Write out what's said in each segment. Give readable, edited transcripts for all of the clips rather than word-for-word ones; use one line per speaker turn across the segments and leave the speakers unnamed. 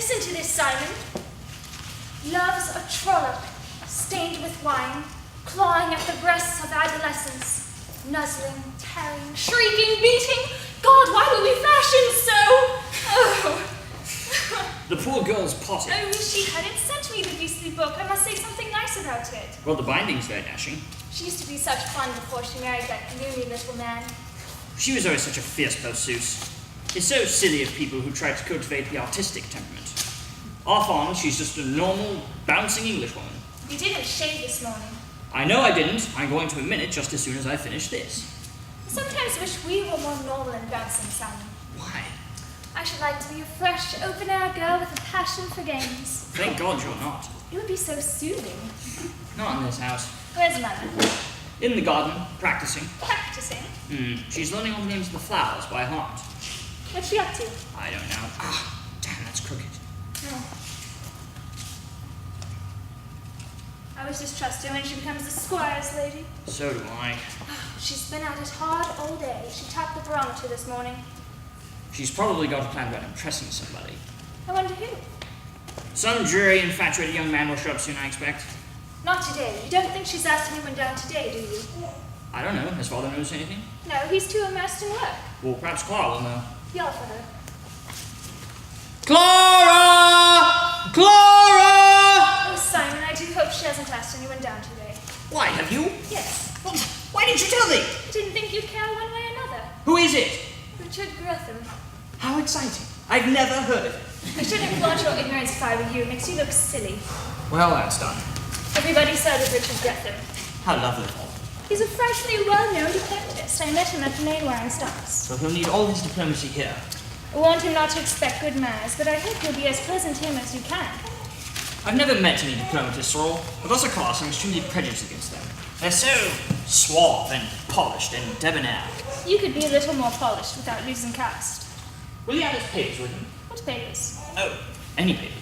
Listen to this, Simon. Love's a trollop, stained with wine, clawing at the breasts of adolescence, nuzzling, tearing, shrieking, beating. God, why were we fashioned so? Oh.
The poor girl's potty.
I wish she hadn't sent me the beastly book. I must say something nice about it.
Well, the binding's very dashing.
She used to be such fun before she married that gloomy little man.
She was always such a fierce pursuit. It's so silly of people who try to cultivate the artistic temperament. Off on, she's just a normal, bouncing Englishwoman.
You didn't shave this morning.
I know I didn't. I'm going to admit it just as soon as I finish this.
I sometimes wish we were more normal and bouncing, Simon.
Why?
I should like to be a fresh, open-air girl with a passion for games.
Thank God you're not.
It would be so soothing.
Not in this house.
Where's Mother?
In the garden, practicing.
Practicing?
She's learning all the names of the flowers by heart.
What's she up to?
I don't know. Ah, damn, that's crooked.
No. I always distrust her when she becomes a squire's lady.
So do I.
She's been at it hard all day. She tapped the barometer this morning.
She's probably got a plan about impressing somebody.
I wonder who.
Some dreary, infatuated young man will show up soon, I expect.
Not today. You don't think she's asked anyone down today, do you?
I don't know. Has father noticed anything?
No, he's too immersed in work.
Well, perhaps Clara will know.
Yell for her.
Clara! Clara!
Oh, Simon, I do hope she hasn't asked anyone down today.
Why, have you?
Yes.
Well, why didn't you tell me?
I didn't think you'd care one way or another.
Who is it?
Richard Gretham.
How exciting. I've never heard of it.
I shouldn't flaunt your ignorance if I were you. It makes you look silly.
Well, that's done.
Everybody's heard of Richard Gretham.
How lovely.
He's a frightfully well-known diplomatist. I met him at the Mainwaring Stocks.
So he'll need all his diplomacy here.
I want him not to expect good manners, but I hope you'll be as pleasant to him as you can.
I've never met any diplomatists, Sorrel, but as a class I'm extremely prejudiced against them. They're so suave and polished and debonair.
You could be a little more polished without losing caste.
Will he have his papers with him?
What papers?
Oh, any papers.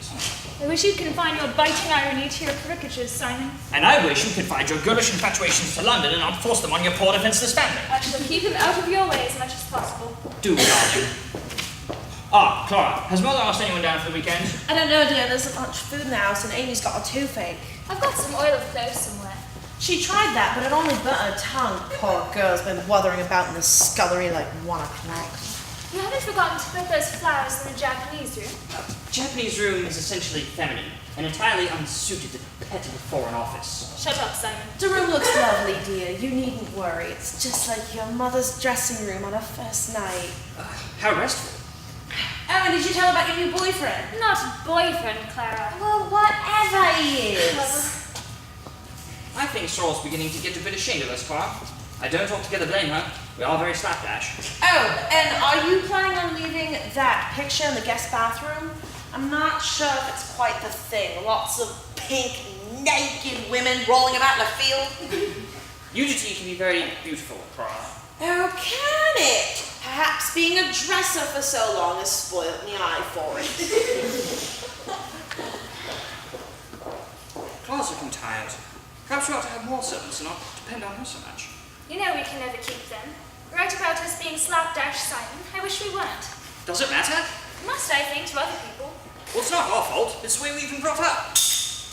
I wish you'd confine your biting irony to your caricatures, Simon.
And I wish you could find your girlish infatuations to London and not force them on your poor defenseless family.
I shall keep him out of your way as much as possible.
Do, darling. Ah, Clara, has Mother asked anyone down for the weekend?
I don't know, dear. There isn't much food in the house, and Amy's got a toothache.
I've got some oil of cloves somewhere.
She tried that, but it only burnt her tongue. Poor girl's been wuthering about in the scullery like 1 o'clock.
You haven't forgotten to put those flowers in the Japanese room?
Japanese room is essentially feminine and entirely unsuited to the petty Foreign Office.
Shut up, Simon.
The room looks lovely, dear. You needn't worry. It's just like your mother's dressing room on her first night.
How restful.
Oh, and did you tell her about your new boyfriend?
Not boyfriend, Clara.
Well, whatever he is.
I think Sorrel's beginning to get a bit ashamed of us, Clara. I don't altogether blame her. We are very slapdash.
Oh, and are you planning on leaving that picture in the guest bathroom? I'm not sure if it's quite the thing. Lots of pink, naked women rolling about in a field.
Nudity can be very beautiful, Clara.
Oh, can it? Perhaps being a dresser for so long has spoilt me eye for it.
Clara's looking tired. Perhaps we ought to have more servants and not depend on her so much.
You know we can never keep them. Right about us being slapdash, Simon. I wish we weren't.
Does it matter?
Must, I think, to other people.
Well, it's not our fault. It's the way we've been brought up.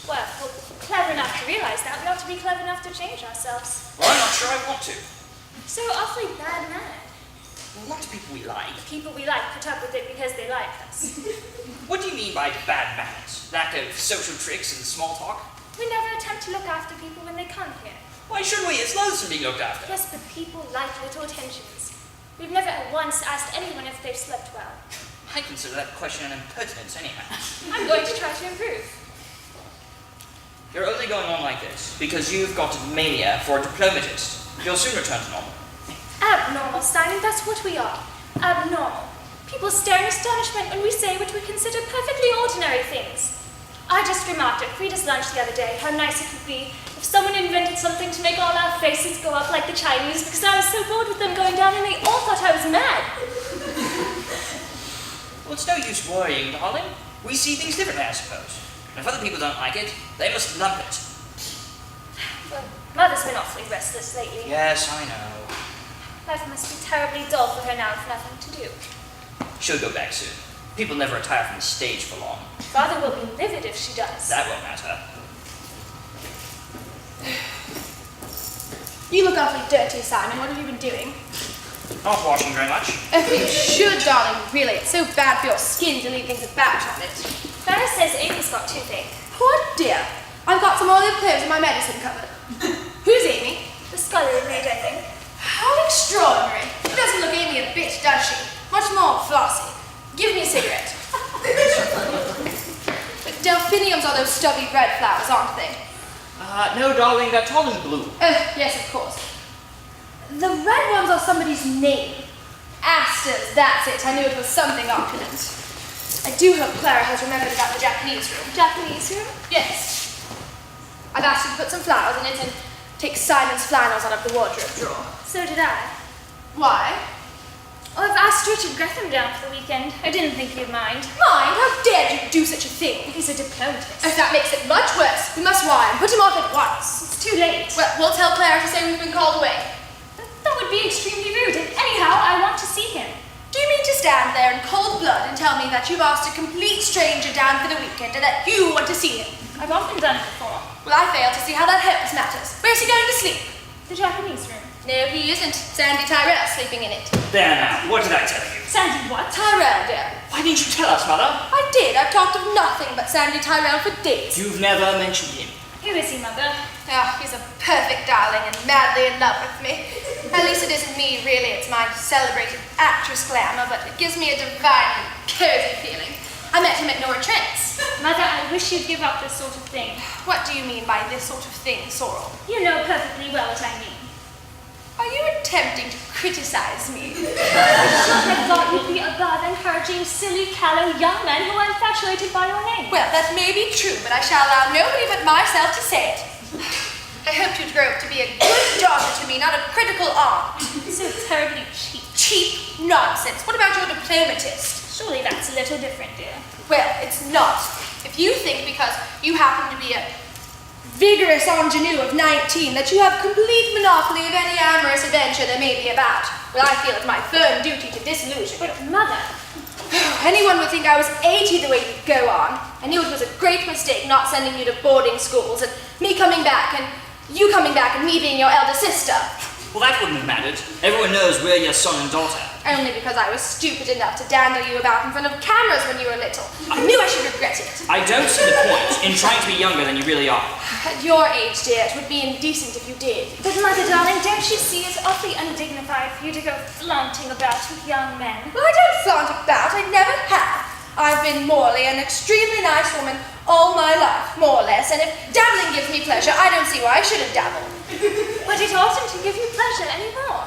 Well, we're clever enough to realise that. We ought to be clever enough to change ourselves.
Well, I'm not sure I want to.
So awfully bad mannered.
Well, not to people we like.
People we like put up with it because they like us.
What do you mean by bad manners? Lack of social tricks and small talk?
We never attempt to look after people when they come here.
Why shouldn't we? It's loathsome being looked after.
Yes, but people like little attentions. We've never once asked anyone if they've slept well.
I consider that question an impertinence anyhow.
I'm going to try to improve.
You're only going on like this because you've got a mania for a diplomatist. You'll soon return to normal.
Abnormal, Simon, that's what we are. Abnormal. People stare in astonishment when we say what we consider perfectly ordinary things. I just remarked at Frida's lunch the other day how nice it would be if someone invented something to make all our faces go up like the Chinese because I was so bored with them going down and they all thought I was mad.
Well, it's no use worrying, darling. We see things differently, I suppose. And if other people don't like it, they must lump it.
Well, Mother's been awfully restless lately.
Yes, I know.
Life must be terribly dull for her now with nothing to do.
She'll go back soon. People never retire from the stage for long.
Father will be livid if she does.
That won't matter.
You look awfully dirty, Simon. What have you been doing?
Not washing very much.
Oh, you should, darling. Really, it's so bad for your skin to leave things about on it.
Clara says Amy's got toothache.
Poor dear. I've got some olive cloves in my medicine cupboard. Who's Amy?
The scullery maid, I think.
How extraordinary. She doesn't look Amy a bit, does she? Much more flossy. Give me a cigarette. But delphiniums are those stubby red flowers, aren't they?
No, darling, they're tall and blue.
Yes, of course. The red ones are somebody's name. Asters, that's it. I knew it was something opulent. I do hope Clara has remembered about the Japanese room.
Japanese room?
Yes. I've asked her to put some flowers in it and take Simon's flannels out of the wardrobe drawer.
So did I.
Why?
Oh, I've asked Richard Gretham down for the weekend. I didn't think he'd mind.
Mind? How dared you do such a thing?
He's a diplomatist.
Oh, that makes it much worse. We must wire and put him off at once.
It's too late.
Well, we'll tell Clara to say we've been called away.
That would be extremely rude. And anyhow, I want to see him.
Do you mean to stand there in cold blood and tell me that you've asked a complete stranger down for the weekend and that you want to see him?
I've often done it before.
Well, I fail to see how that helps matters. Where's he going to sleep?
The Japanese room.
No, he isn't. Sandy Tyrell sleeping in it.
There now, what did I tell you?
Sandy what?
Tyrell, dear.
Why didn't you tell us, Mother?
I did. I've talked of nothing but Sandy Tyrell for days.
You've never mentioned him.
Who is he, Mother?
Oh, he's a perfect darling and madly in love with me. At least it isn't me, really. It's my celebrated actress glamour, but it gives me a divine, cozy feeling. I met him at Nora Trent's.
Mother, I wish you'd give up this sort of thing.
What do you mean by this sort of thing, Sorrel?
You know perfectly well what I mean.
Are you attempting to criticize me?
I thought you'd be above encouraging silly, callow young men who are infatuated by your name.
Well, that may be true, but I shall allow nobody but myself to say it. I hoped you'd grow up to be a good daughter to me, not a critical aunt.
So terribly cheap.
Cheap nonsense. What about your diplomatist?
Surely that's a little different, dear.
Well, it's not. If you think because you happen to be a vigorous ingenue of 19 that you have complete monopoly of any amorous adventure there may be about, well, I feel it's my firm duty to disillusion you.
But, Mother,
Anyone would think I was 80 the way you go on. I knew it was a great mistake not sending you to boarding schools and me coming back and you coming back and me being your elder sister.
Well, that wouldn't have mattered. Everyone knows we're your son and daughter.
Only because I was stupid enough to dandle you about in front of cameras when you were little. I knew I should regret it.
I don't see the point in trying to be younger than you really are.
At your age, dear, it would be indecent if you did.
but Mother, darling, don't you see it's awfully undignified for you to go flaunting about with young men?
Well, I don't flaunt about, I never have. I've been morally an extremely nice woman all my life, more or less, and if dabbling gives me pleasure, I don't see why I shouldn't dabble.
But it oughtn't to give you pleasure anymore.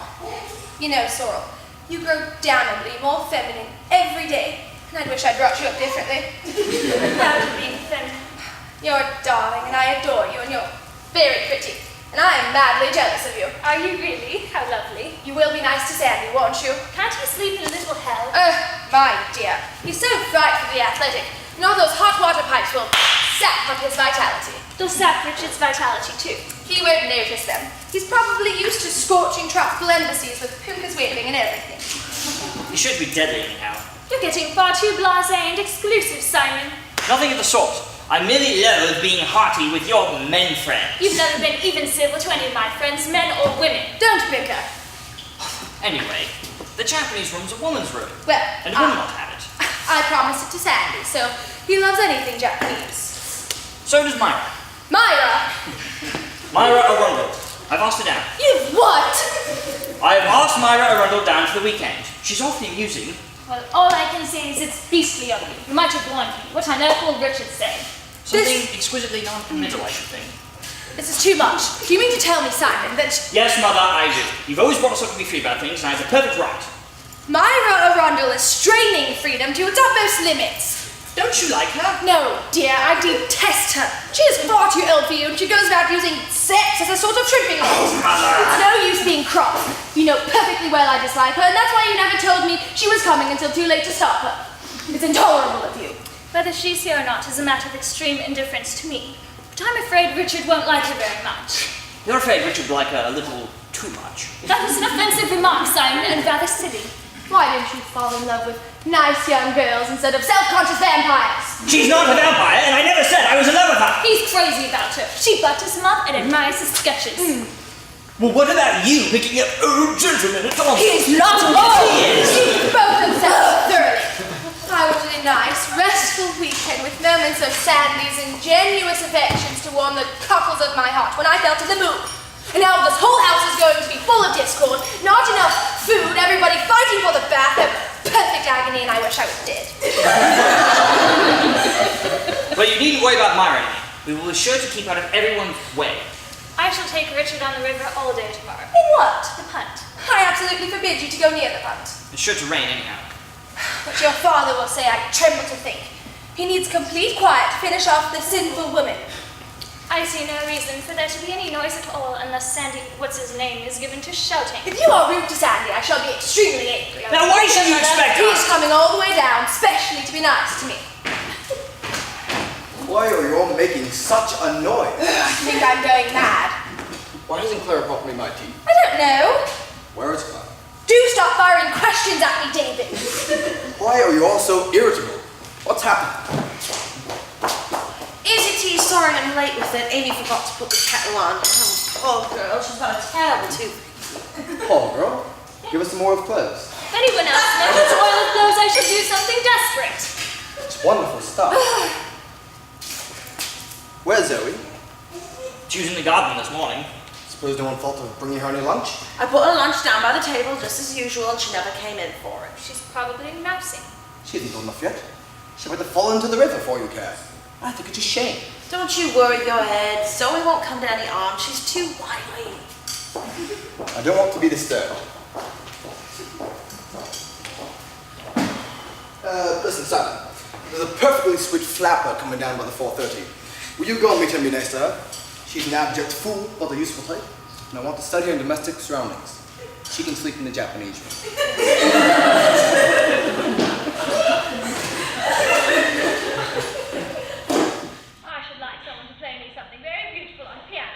You know, Sorrel, you grow damnably more feminine every day, and I wish I'd brought you up differently.
Proud of being feminine.
You're darling, and I adore you, and you're very pretty, and I am madly jealous of you.
Are you really? How lovely.
You will be nice to Sandy, won't you?
Can't he sleep in a little hell?
My dear, he's so frightfully athletic, and all those hot water pipes will sap up his vitality.
They'll sap Richard's vitality too.
He won't notice them. He's probably used to scorching tropical embassies with pimpers waving and everything.
You should be deadly anyhow.
You're getting far too blasé and exclusive, Simon.
Nothing of the sort. I merely loathe being hearty with your men friends.
You've never been even civil to any of my friends, men or women.
Don't bicker.
Anyway, the Japanese room's a woman's room.
Well,
And a woman ought to have it.
I promised it to Sandy, so he loves anything Japanese.
So does Myra.
Myra!
Myra Arundel. I've asked her down.
You've what?
I've asked Myra Arundel down for the weekend. She's awfully amusing.
Well, all I can say is it's beastly of you. You might have warned me. What on earth will Richard say?
Something exquisitely non-committal, I should think.
This is too much. Do you mean to tell me, Simon, that
Yes, Mother, I do. You've always brought us up to be free about things, and I have the perfect right.
Myra Arundel is straining freedom to its utmost limits?
Don't you like her?
No, dear, I detest her. She is far too old for you, and she goes about using sex as a sort of tripping
Oh,
net.
Mother!
It's no use being cross. You know perfectly well I dislike her, and that's why you never told me she was coming until too late to stop her. It's intolerable of you.
Whether she's here or not is a matter of extreme indifference to me. But I'm afraid Richard won't like her very much.
You're afraid Richard would like her a little too much.
That was an offensive remark, Simon, and rather silly.
Why didn't you fall in love with nice young girls instead of self-conscious vampires.
She's not a vampire, and I never said I was in love with her.
He's crazy about her. She butters him up and admires his sketches.
Well, what about you picking up old gentlemen and come on?
He's not old! He both themselves thoroughly. I wanted a nice, restful weekend with moments of Sandy's ingenuous affections to warm the cockles of my heart when I fell to the moon. And now this whole house is going to be full of discord, not enough food, everybody fighting for the bath, a perfect agony, and I wish I was dead.
Well, you needn't worry about Myra. We will be sure to keep out of everyone's way.
I shall take Richard on the river all day tomorrow.
In what?
The punt.
I absolutely forbid you to go near the punt.
It's sure to rain anyhow.
But your father will say I tremble to think. He needs complete quiet to finish off the sinful woman.
I see no reason for there to be any noise at all unless Sandy, what's-his-name, is given to shouting.
If you are rude to Sandy, I shall be extremely angry.
Now, why should you expect
He's
us?
coming all the way down, specially to be nice to me.
Why are you all making such a noise?
I think I'm going mad.
Why hasn't Clara brought me my tea?
I don't know.
Where is Clara?
Do stop firing questions at me, David.
Why are you all so irritable? What's happened?
Easy tea, sorry I'm late with it. Amy forgot to put the kettle on. Oh, poor girl, she's got a terrible tooth.
Poor girl. Give us some more of clothes.
If anyone else mentions oil of clothes, I shall do something desperate.
It's wonderful stuff. Where's Zoe?
She was in the garden this morning.
Suppose no one thought of bringing her any lunch?
I put her lunch down by the table just as usual and she never came in for it.
She's probably mousing.
She isn't old enough yet. She might have fallen into the river for you care. I think it's a shame.
Don't you worry, go ahead. Zoe won't come to any harm. She's too wily.
I don't want to be disturbed. Listen, Simon. There's a perfectly sweet flapper coming down by the 4:30. Will you go and meet her next to her? She's an abject fool, but a useful type. And I want to study her in domestic surroundings. She can sleep in the Japanese room.
I should like someone to play me something very beautiful on piano.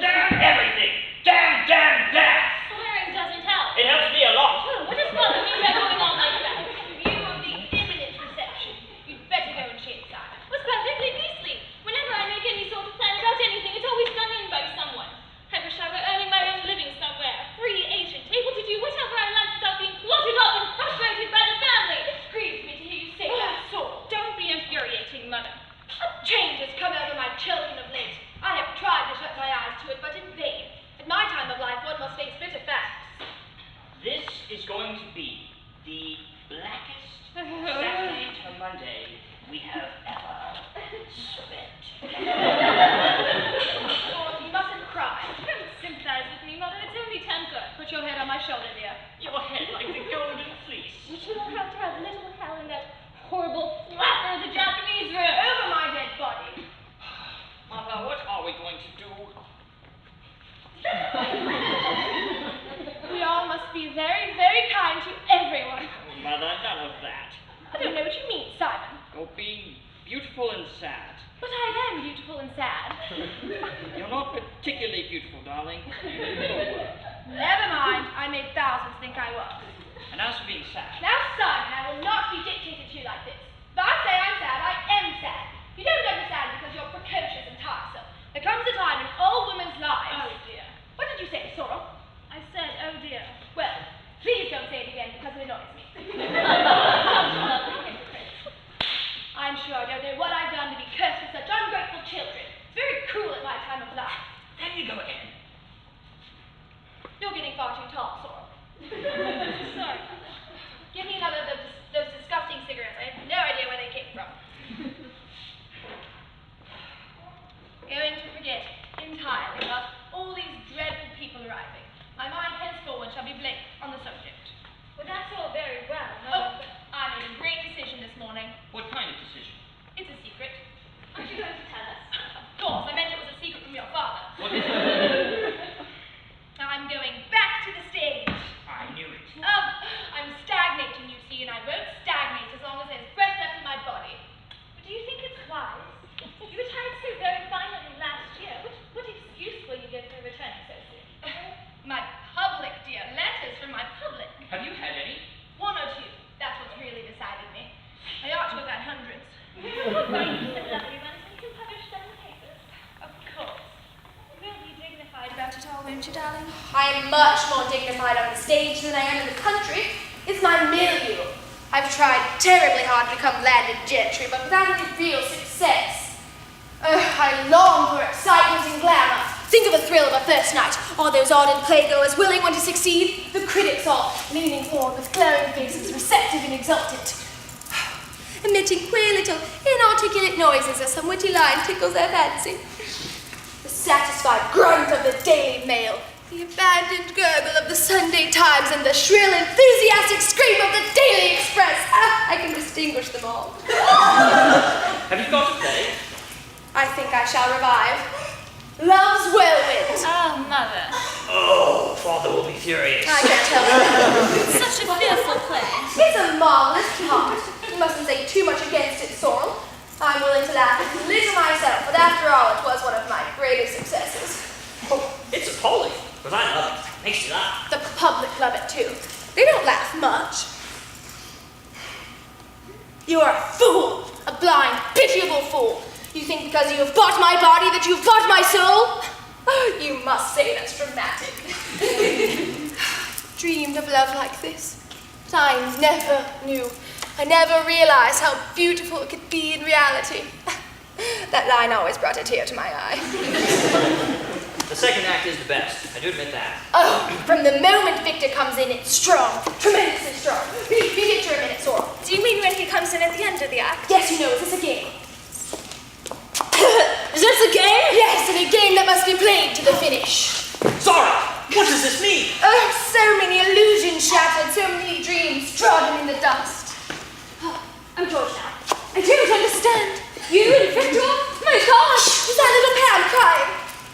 Damn everything! Damn!
Swearing doesn't help.
It helps me a lot.
What is bothering you by going on like that? You of the imminent reception. You'd better go and shake side. Was perfectly beastly. Whenever I make any sort of plan about anything, it's always done in by someone. I wish I were earning my own living somewhere, a free agent, able to do whatever I like without being plotted up and frustrated by the family. It grieves me to hear you say that, Saul. Don't be infuriating, Mother.
A change has come over my children of late. I have tried to shut my eyes to it, but in vain. At my time of life, one must face bitter facts.
This is going to be the blackest Saturday to Monday we have ever spent.
Oh, you mustn't cry.
Don't sympathize with me, Mother. It's only temper.
Put your head on my shoulder, dear.
Your head like the golden fleece.
You two will have to have little hell in that horrible flapper of the Japanese room.
Over my dead body.
Mother, what are we going to do?
We all must be very, very kind to everyone.
Oh, Mother, none of that.
I don't know what you mean, Simon.
You're being beautiful and sad.
But I am beautiful and sad.
You're not particularly beautiful, darling.
Never mind. I made thousands think I was.
And as for being sad,
Now, Simon, I will not be dictated to like this. If I say I'm sad, I am sad. You don't understand because you're precocious and tiresome. There comes a time in all women's lives.
Oh, dear.
What did you say, Sorrel?
I said, oh, dear.
Well, please don't say it again because it annoys me. I'm sure I don't know what I've done to be cursed with such ungrateful children. It's very cruel at my time of life.
there you go again.
You're getting far too tall, Sorrel.
Sorry.
Give
Of course. You'll be dignified about it all, won't you, darling?
I am much more dignified on the stage than I am in the country. It's my milieu. I've tried terribly hard to become landed gentry, but without any real success. I long for excitement and glamour. Think of the thrill of a first night. All those ardent playgoers willing one to succeed. The critics all leaning forward with glowing faces, receptive and exultant. Emitting queer little inarticulate noises as some witty line tickles their fancy. The satisfied grunt of the Daily Mail, the abandoned gurgle of the Sunday Times, and the shrill, enthusiastic scream of the Daily Express. I can distinguish them all.
Have you got a play?
I think I shall revive Love's Whirlwind.
Oh, Mother.
Oh, Father will be furious.
I can tell you.
Such a fearful play.
It's a marvelous part. You mustn't say too much against it, Sorrel. I'm willing to laugh a little myself, but after all, it was one of my greatest successes.
Oh, it's appalling, but I love it. Makes you laugh.
The public love it too. They don't laugh much. You are a fool, a blind, pitiable fool. You think because you have bought my body that you've bought my soul? You must say that's dramatic. Dreamed of love like this, but I never knew. I never realized how beautiful it could be in reality. That line always brought a tear to my eye.
The second act is the best. I do admit that.
Oh, from the moment Victor comes in, it's strong, tremendously strong. Read Victor a minute, Sorrel.
Do you mean when he comes in at the end of the act?
Yes, you know, is this a game?
Is this a game?
Yes, and a game that must be played to the finish.
Zara, what does this mean?
Oh, so many illusions shattered, so many dreams trodden in the dust.
Oh, I'm George now. I don't understand. You and Victor? My gosh!
Is that little Pam crying?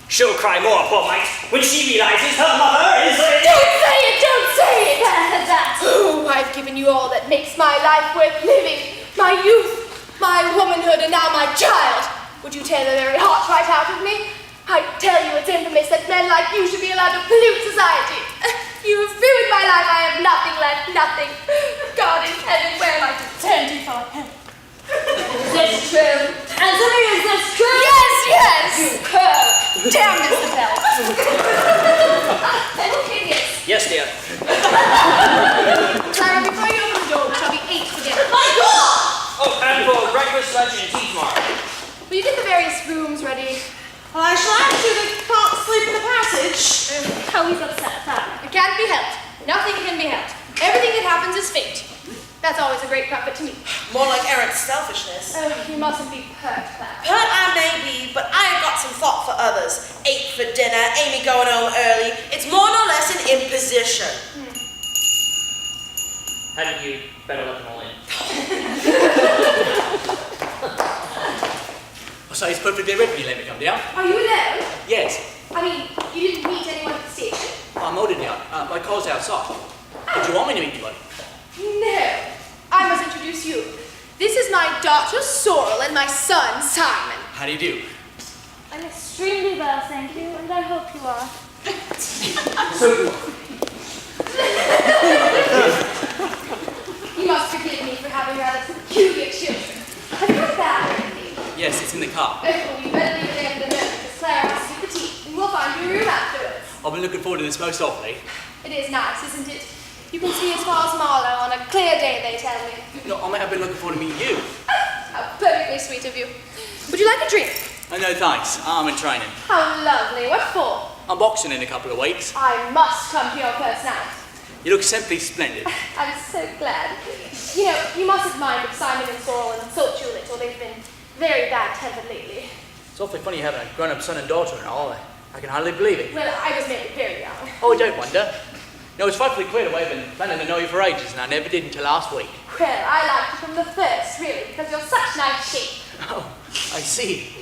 She'll cry more, poor mite, when she realizes her mother is a...
Don't say it, don't say it!
That.
Oh, I've given you all that makes my life worth living. My youth, my womanhood, and now my child. Would you tear the very heart right out of me? I tell you it's infamous that men like you should be allowed to pollute society. You have ruined my life. I have nothing left, nothing. God in heaven, where am I to turn to for help?
Is this true? Answer me, is this true?
Yes, yes!
You cur!
Damn Mr. Bell.
Hideous.
Yes, dear.
Clara, before you open the door, we shall be 8 for dinner.
My God!
Oh, and for breakfast, lunch, and tea tomorrow.
Will you get the various rooms ready?
Well, I shall actually can't sleep in the passage.
How he's upset at that.
It can't be helped. Nothing can be helped. Everything that happens is fate. That's always a great comfort to me.
More like Eric's selfishness.
Oh, you mustn't be hurt, Clara.
Hurt I may be, but I have got some thought for others. 8 for dinner, Amy going home early. It's more nor less an imposition.
Hadn't you better let them all in?
So it's perfectly ready you let me come down?
Are you alone?
Yes.
I mean, you didn't meet anyone at the station?
I'm older now. My car's outside. Did you want me to meet anybody?
No. I must introduce you. This is my daughter, Sorrel, and my son, Simon.
How do you do?
I'm extremely well, thank you, and I hope you are.
So do
You must forgive me for having rather peculiar children. Have you got that or anything?
Yes, it's in the car.
Oh, well, you better leave it there for the moment, because Clara has to do the tea, and we'll find you a room afterwards.
I've been looking forward to this most awfully.
It is nice, isn't it? You can see as far as Marlow on a clear day, they tell me.
No, I may have been looking forward to meeting you.
How perfectly sweet of you. Would you like a drink?
Oh, no, thanks. I'm in training.
How lovely. What for?
I'm boxing in a couple of weeks.
I must come to your first night.
You look simply splendid.
I'm so glad. You know, you mustn't mind if Simon and Sorrel insult you a little. They've been very bad-tempered lately.
It's awfully funny having a grown-up son and daughter and all. I can hardly believe it.
Well, I was maybe very young.
Oh, I don't wonder. No, it's frightfully queer the way I've been planning to know you for ages, and I never did until last week.
Well, I liked you from the first, really, because you're such nice shape.
Oh, I see.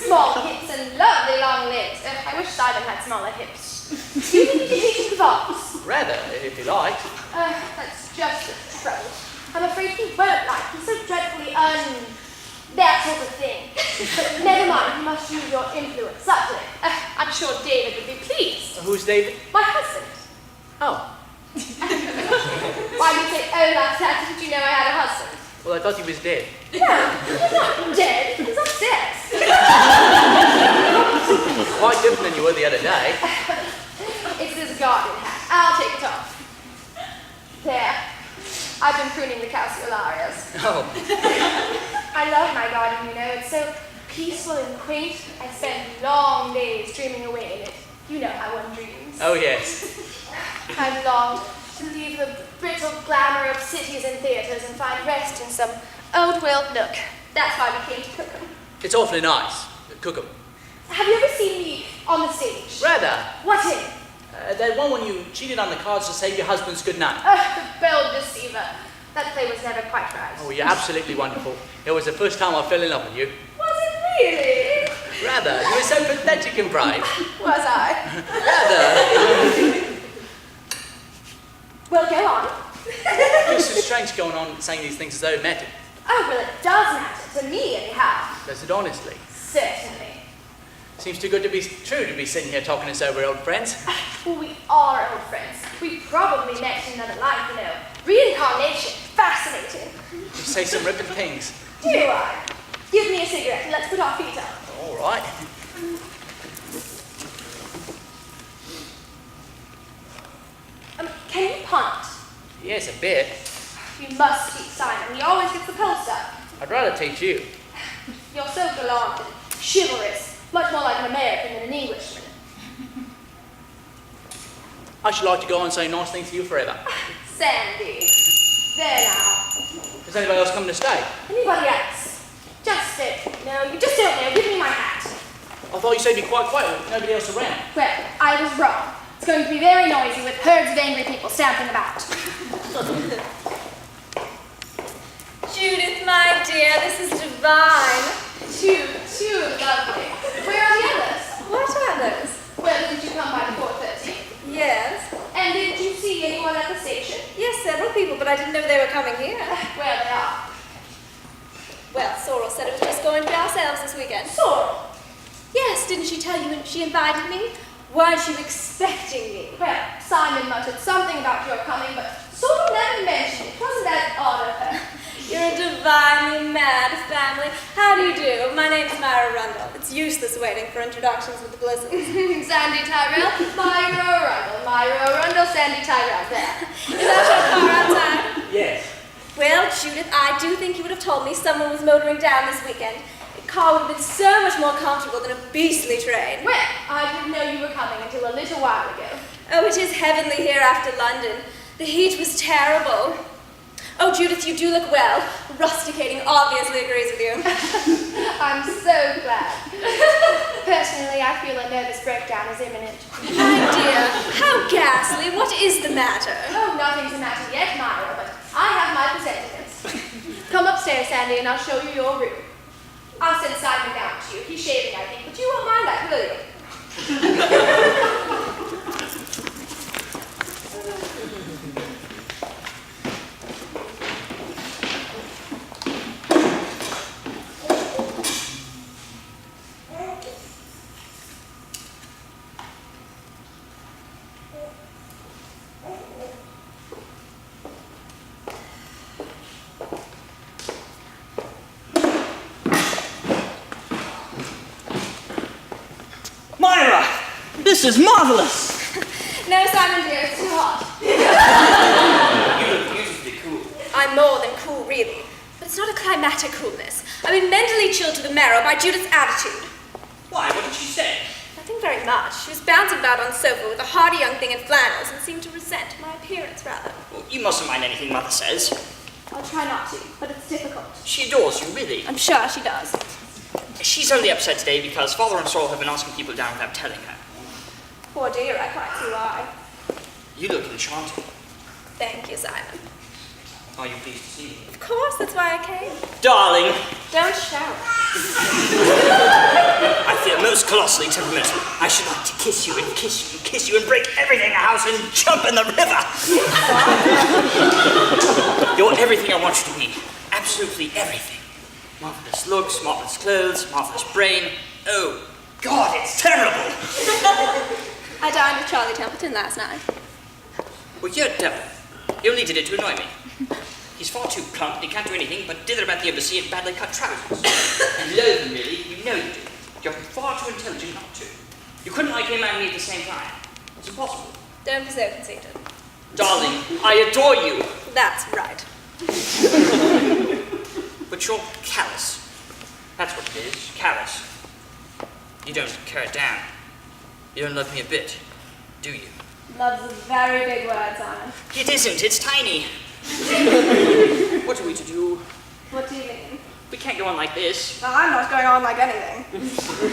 Small hips and lovely long legs. I wish Simon had smaller hips. Do you think you could teach him to box?
Rather, if you like.
That's just the trouble. I'm afraid he won't like. He's so dreadfully that sort of thing. But never mind, you must use your influence subtly. I'm sure David would be pleased.
Who's David?
My husband.
Oh.
Why do you say, oh, like that? Didn't you know I had a husband?
Well, I thought he was dead.
No, he's not dead. He's upstairs.
Quite different than you were the other day.
It's this garden hat. I'll take it off. There. I've been pruning the calceolarias.
Oh,
I love my garden, you know. It's so peaceful and quaint. I spend long days dreaming away in it. You know how one dreams.
oh yes.
I've longed to leave the brittle glamour of cities and theatres and find rest in some old-world nook. That's why we came to Cookham.
It's awfully nice. Cookham.
Have you ever seen me on the stage?
Rather.
What in?
That one when you cheated on the cards to save your husband's good night.
The Belle Deceiver. That play was never quite right.
Oh, you're absolutely wonderful. It was the first time I fell in love with you.
Was it really?
Rather. You were so pathetic and brave.
Was I?
Rather.
Well, go on.
It's so strange going on saying these things as though it mattered.
Oh, well, it does matter. To me, anyhow.
Does it honestly?
Certainly.
Seems too good to be true to be sitting here talking as though we're old friends.
Well, we are old friends. We probably met in another life, you know. Reincarnation. Fascinating.
You say some ripping things.
Do I? Give me a cigarette and let's put our feet up.
All right.
Can you punt?
Yes, a bit.
You must teach Simon. He always gets the post up.
I'd rather teach you.
You're so gallant and chivalrous. Much more like an American than an Englishman.
I should like to go on saying nice things to you forever.
Sandy. There now.
Is anybody else coming to stay?
Anybody else? Just stay. No, you just don't know. Give me my hat.
I thought you said you'd be quite quiet with nobody else around.
Well, I was wrong. It's going to be very noisy with herds of angry people stamping about.
Judith, my dear, this is divine.
Too lovely. Where are the others?
What others?
Well, did you come by the 4:30?
Yes.
And did you see anyone at the station?
Yes, several people, but I didn't know they were coming here.
Well, they are.
Well, Sorrel said it was just going to be ourselves this weekend.
Sorrel.
Yes, didn't she tell you when she invited me? Weren't you expecting me?
Well, Simon muttered something about your coming, but Sorrel never mentioned it. Wasn't that odd of her?
You're a divinely mad family. How do you do? My name's Myra Rundle. It's useless waiting for introductions with the Blizzards.
Sandy Tyrell, Myra Rundle, Myra Rundle, Sandy Tyrell. There.
Is that your car outside?
Yes.
Well, Judith, I do think you would have told me someone was motoring down this weekend. The car would have been so much more comfortable than a beastly train.
Well, I didn't know you were coming until a little while ago.
Oh, it is heavenly here after London. The heat was terrible. Oh, Judith, you do look well. Rusticating obviously agrees with you.
I'm so glad. Personally, I feel a nervous breakdown is imminent.
My dear, how ghastly. What is the matter?
Oh, nothing's the matter yet, Myra, but I have my presentiments. Come upstairs, Sandy, and I'll show you your room. I'll send Simon down to you. He's shaving, I think, but you won't mind that, will you?
Myra! This is marvelous!
No, Simon dear, it's too hot.
You look beautifully cool.
I'm more than cool, really. But it's not a climatic coolness. I've been mentally chilled to the marrow by Judith's attitude.
Why? What did she say?
Nothing very much. She was bouncing about on the sofa with a hardy young thing in flannels and seemed to resent my appearance, rather.
Well, you mustn't mind anything Mother says.
I'll try not to, but it's difficult.
She adores you, really.
I'm sure she does.
She's only upset today because Father and Sorrel have been asking people down without telling her.
Poor dear, I quite see why.
You look enchanting.
Thank you, Simon.
Are you pleased to see me?
Of course, that's why I came.
Darling,
Don't shout.
I feel most colossally temperamental. I should like to kiss you and kiss you and kiss you and break everything in the house and jump in the river. You're everything I want you to be. Absolutely everything. Marvelous looks, marvelous clothes, marvelous brain. Oh, God, it's terrible.
I dined with Charlie Templeton last night.
Well, you're a devil. You only did it to annoy me. He's far too plump, he can't do anything but dither about the embassy in badly cut trousers. You loathe him, really. You know you do. You're far too intelligent not to. You couldn't like him and me at the same time. It's impossible.
Don't be so conceited.
Darling, I adore you.
That's right.
But you're callous. That's what it is, callous. You don't care it down. You don't love me a bit, do you?
Love's a very big word, Simon.
It isn't, it's tiny. What are we to do?
What do you mean?
We can't go on like this.
Well, I'm not going on like anything.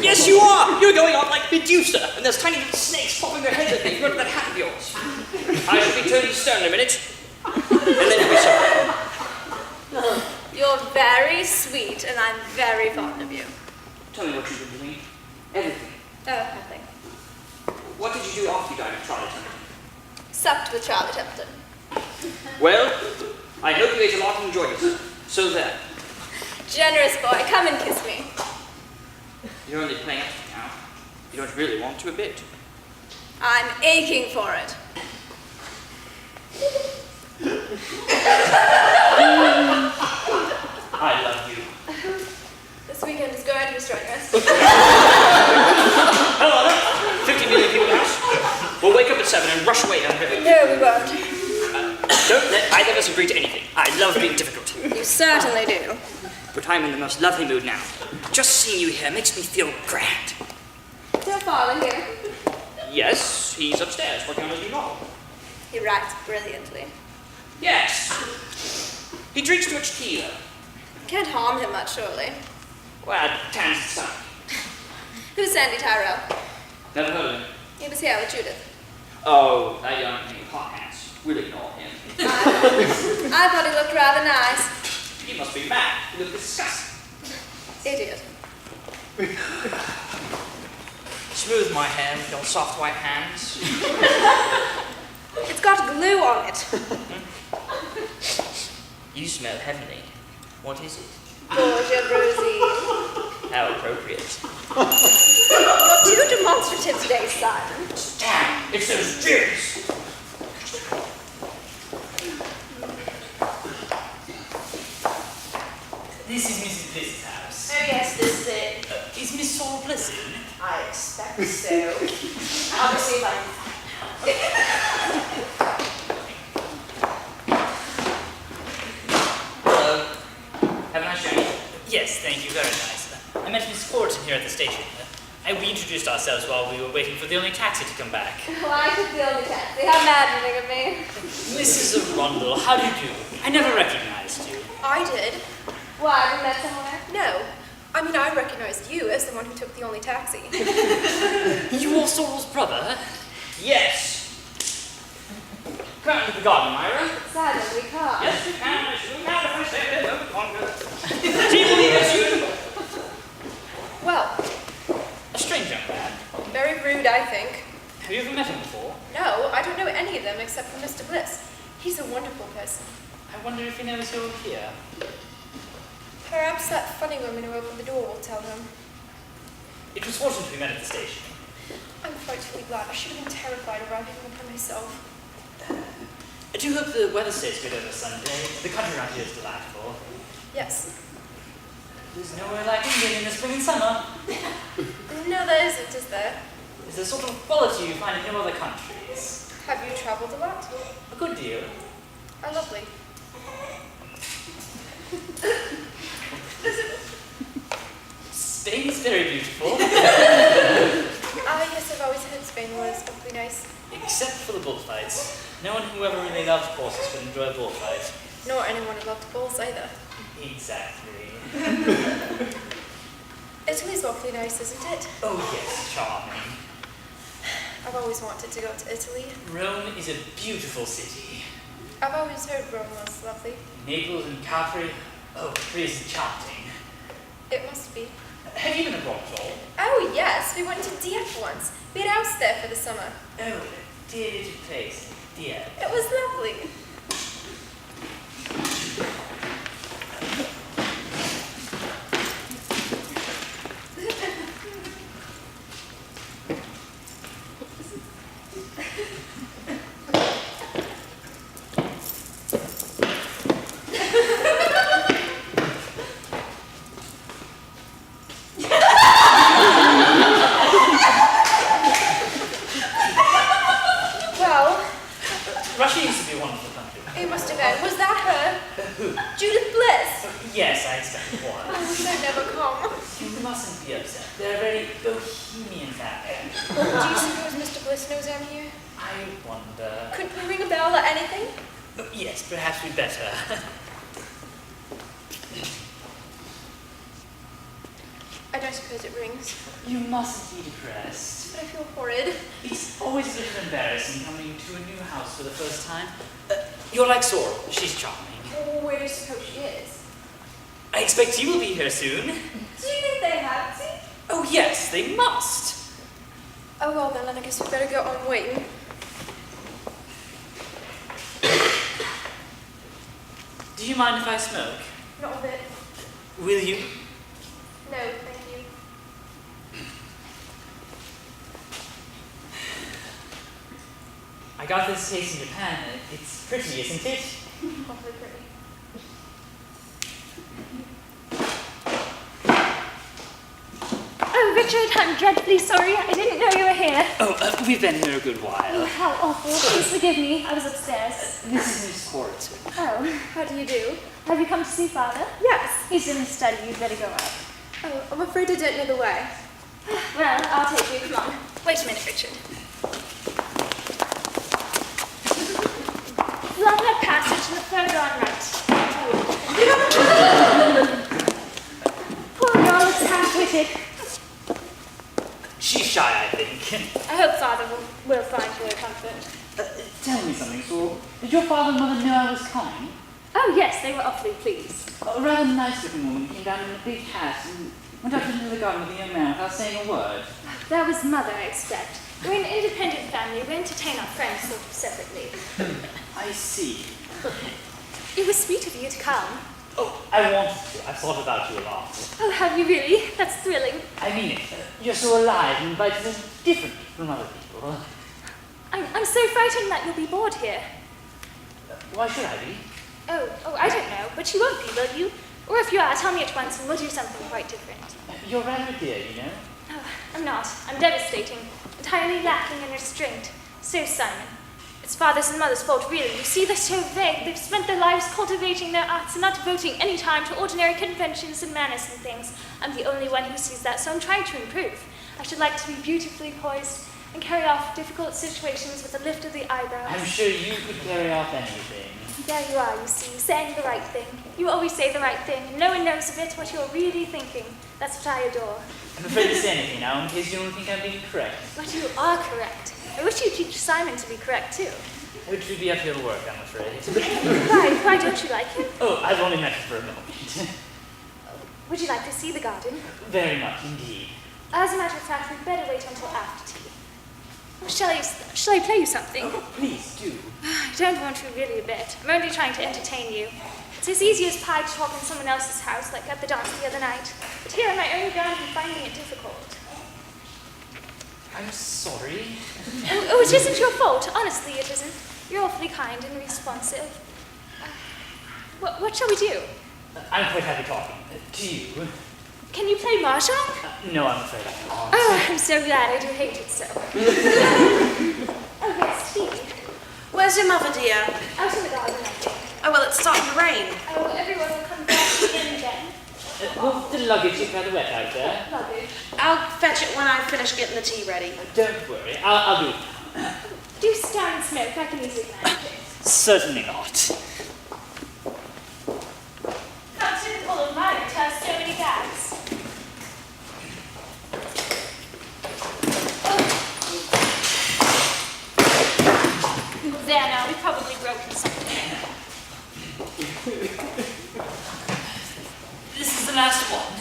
Yes, you are! You're going on like Medusa, and there's tiny little snakes popping their heads at me. Look at that hat of yours. I shall be turned to stone in a minute, and then you'll be sorry.
You're very sweet, and I'm very fond of you.
Tell me what you've been doing. Everything.
Oh, nothing.
What did you do after you died of Charlie Templeton?
Supped with Charlie Templeton.
Well, I hope you ate a lot and enjoyed it. So there.
Generous boy, come and kiss me.
You're only playing up now. You don't really want to a bit.
I'm aching for it.
I love you.
This weekend is going to be strenuous.
Hello, 50 million people in the house. We'll wake up at 7 and rush away down the river.
No, we won't.
Don't let either of us agree to anything. I love being difficult.
You certainly do.
But I'm in the most lovely mood now. Just seeing you here makes me feel grand.
Is your father here?
Yes, he's upstairs working on his new novel.
He writes brilliantly.
Yes. He drinks too much tea, though.
Can't harm him much, surely.
Well, tans the sun.
Who's Sandy Tyrell?
Never heard of him.
He was here with Judith.
Oh, that young thing with hot hands. We'll ignore him.
I thought he looked rather nice.
You must be mad. You look disgusting.
Idiot.
Smooth my hair with your soft white hands.
It's got glue on it.
You smell heavenly. What is it?
Borgia Rosie.
How appropriate.
You're too demonstrative today, Simon.
Damn, it's those Jews.
This is Mrs. Bliss's house.
Oh yes, this is it.
Is Miss Saul Bliss in?
I expect so. I'll go see if I can.
Hello. Have a nice journey.
Yes, thank you, very nice. I met Miss Fortin here at the station. We introduced ourselves while we were waiting for the only taxi to come back.
Well, I took the only taxi. How maddening of me.
Mrs. Arundel, how do you do? I never recognized you.
I did. Why, we met somewhere?
No. I mean, I recognized you as the one who took the only taxi.
You are Saul's brother?
Yes. Come out to the garden, Myra.
Simon, we can't.
Yes, we can. I shall not if I stay a bit longer. Tea will be here soon.
Well,
A strange young man.
very rude, I think.
Have you ever met him before?
No, I don't know any of them except for Mr. Bliss. He's a wonderful person.
I wonder if he knows you're here.
Perhaps that funny woman who opened the door will tell him.
It was fortunate we met at the station.
I'm frightfully glad. I should have been terrified arriving by myself.
I do hope the weather stays good over Sunday. The country around here is delightful.
Yes.
There's nowhere like England in the spring and summer.
No, there isn't, is there?
It's a sort of quality you find in no other countries.
Have you traveled a lot?
A good deal.
Oh, lovely.
Spain is very beautiful.
Ah, yes, I've always heard Spain was awfully nice.
Except for the bullfights. No one who ever really loved horses could enjoy a bullfight.
Nor anyone who loved bulls either.
Exactly.
Italy's awfully nice, isn't it?
Oh yes, charming.
I've always wanted to go to Italy.
Rome is a beautiful city.
I've always heard Rome was lovely.
Naples and Capri, oh, Capri is enchanting.
It must be.
Have you been abroad at all?
Oh, yes, we went to Dieppe once. We had a house there for the summer.
Oh, a dear little place, dear.
It was lovely.
I expected one.
Oh, they never come.
You mustn't be upset. They're a very bohemian family.
Do you suppose Mr. Bliss knows I'm here?
I wonder...
Couldn't we ring a bell or anything?
Oh, yes, perhaps we'd better.
I don't suppose it rings.
You mustn't be depressed.
But I feel horrid.
It's always a little embarrassing coming to a new house for the first time. You're like Sorrel. She's charming.
Oh, where do you suppose she is?
I expect you will be here soon.
Do you think they have to?
Oh, yes, they must.
Oh, well then, I guess we better go on waiting.
Do you mind if I smoke?
Not a bit.
Will you?
No, thank you.
I got this case in Japan. It's pretty, isn't it?
Awfully pretty.
Oh, Richard, I'm dreadfully sorry. I didn't know you were here.
Oh, we've been here a good
Oh,
while.
how awful. Please forgive me. I was upstairs.
This is Miss Horton.
Oh,
What do you do?
have you come to see Father?
Yes.
He's in his study. You'd better go up.
Oh, I'm afraid I don't know the way.
Well, I'll take you. Come on.
Wait a minute, Richard.
Along that passage and the further on right. Poor girl looks half-witted.
She's shy, I think.
I hope Father will find her a comfort.
Tell me something, Sorrel. Did your father and mother know I was coming?
Oh, yes, they were awfully pleased.
A rather nice-looking woman came down in a big hat and went out into the garden with a young man without saying a word.
That was Mother, I expect. We're an independent family. We entertain our friends sort of separately.
I see.
It was sweet of you to come.
Oh, I wanted to. I've thought about you a lot.
Oh, have you really? That's thrilling.
I mean it. You're so alive and vital and different from other people.
I'm so frightened that you'll be bored here.
Why should I be?
Oh, I don't know, but you won't be, will you? Or if you are, tell me at once and we'll do something quite different.
You're rather dear, you know.
Oh, I'm not. I'm devastating. Entirely lacking in restraint. So, Simon, it's Father's and Mother's fault, really. You see, they're so vague. They've spent their lives cultivating their arts and not devoting any time to ordinary conventions and manners and things. I'm the only one who sees that, so I'm trying to improve. I should like to be beautifully poised and carry off difficult situations with a lift of the eyebrows.
I'm sure you could carry off anything.
There you are, you see, saying the right thing. You always say the right thing, and no one knows of it what you're really thinking. That's what I adore.
I'm afraid to say anything now in case you don't think I'm being correct.
But you are correct. I wish you'd teach Simon to be correct, too.
Which would be uphill work, I'm afraid.
Why don't you like him?
Oh, I've only met him for a moment.
Would you like to see the garden?
Very much indeed.
As a matter of fact, we'd better wait until after tea. Or shall I play you something?
Oh, please do.
I don't want to really a bit. I'm only trying to entertain you. It's as easy as pie to talk in someone else's house, like at the dance the other night. But here on my own ground, I'm finding it difficult.
I'm sorry.
Oh, it isn't your fault. Honestly, it isn't. You're awfully kind and responsive. What shall we do?
I'm quite happy talking. To you.
Can you play mahjong?
No, I'm afraid I can't.
Oh, I'm so glad. I do hate it so. Oh, yes, tea.
Where's your mother, dear?
Out in the garden, I think.
Oh, well, it's starting to rain.
Oh, everyone will come back again then.
Will the luggage get rather wet out there?
Luggage.
I'll fetch it when I finish getting the tea ready.
Don't worry, I'll do it.
Do stand and smoke. I can easily manage it.
Certainly not.
How typical of mine to have so many bags. There now, we've probably broken something.
This is the last one.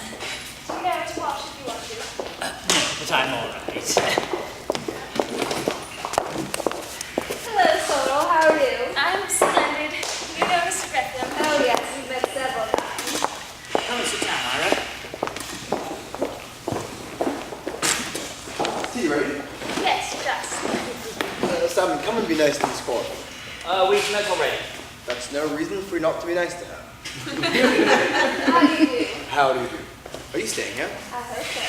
You know where to wash if you want to.
No, but I'm all right.
Hello, Sorrel. How are you? I'm splendid. You know Mr. Gretham? Oh, yes. We've met several times.
Come and sit down, Ira.
Tea ready?
Yes, just.
Simon, come and be nice to Miss Court.
We've met already.
That's no reason for you not to be nice to her.
How do you do?
How do you do? Are you staying here?
I hope so.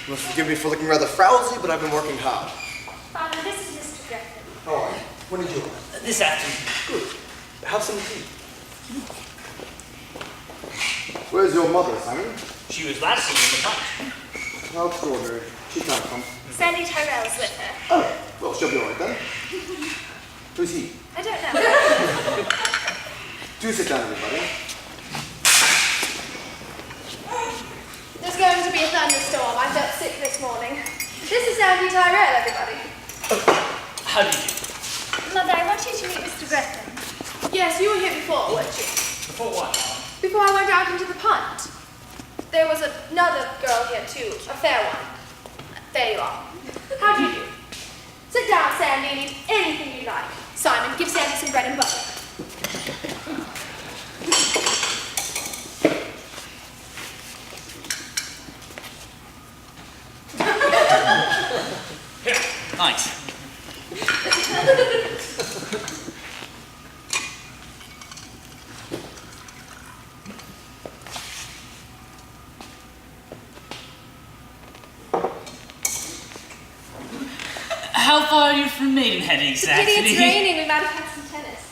You must forgive me for looking rather frowsy, but I've been working hard.
Father, this is Mr. Gretham.
How are you? When did you arrive?
This afternoon.
Good. Have some tea. Where's your mother, Simon?
She was last seen in the front.
How extraordinary. She can't come.
Sandy Tyrell's with her.
Oh, well, she'll be all right then. Who's he?
I don't know.
Do sit down, everybody.
There's going to be a thunderstorm. I felt sick this morning. This is Sandy Tyrell, everybody.
How do you do?
Mother, I want you to meet Mr. Gretham.
Yes, you were here before, weren't you?
Before what, Mom?
Before I went out into the pond. There was another girl here too, a fair one. There you are. How do you do? Sit down, Sandy, and eat anything you like. Simon, give Sandy some bread and butter.
Here, nice. How far are you from Maidenhead exactly?
It's raining. We might have had some tennis.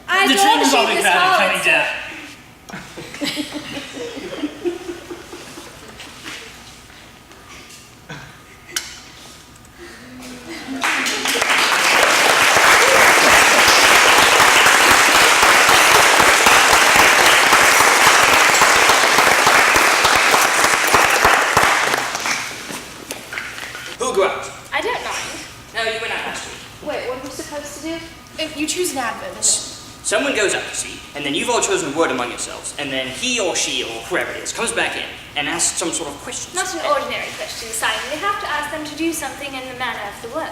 I
The
adore
train is
shape
probably
this
crowded
hall.
coming down.
Who'll go out?
I don't mind.
No, you went out last week.
Wait, what are we supposed to do? If you choose an adverb, and
Someone goes out, you see, and then you've all chosen a word among yourselves, and then he or she or whoever it is comes back in and asks some sort of question.
Not an ordinary question, Simon. We have to ask them to do something in the manner of the word.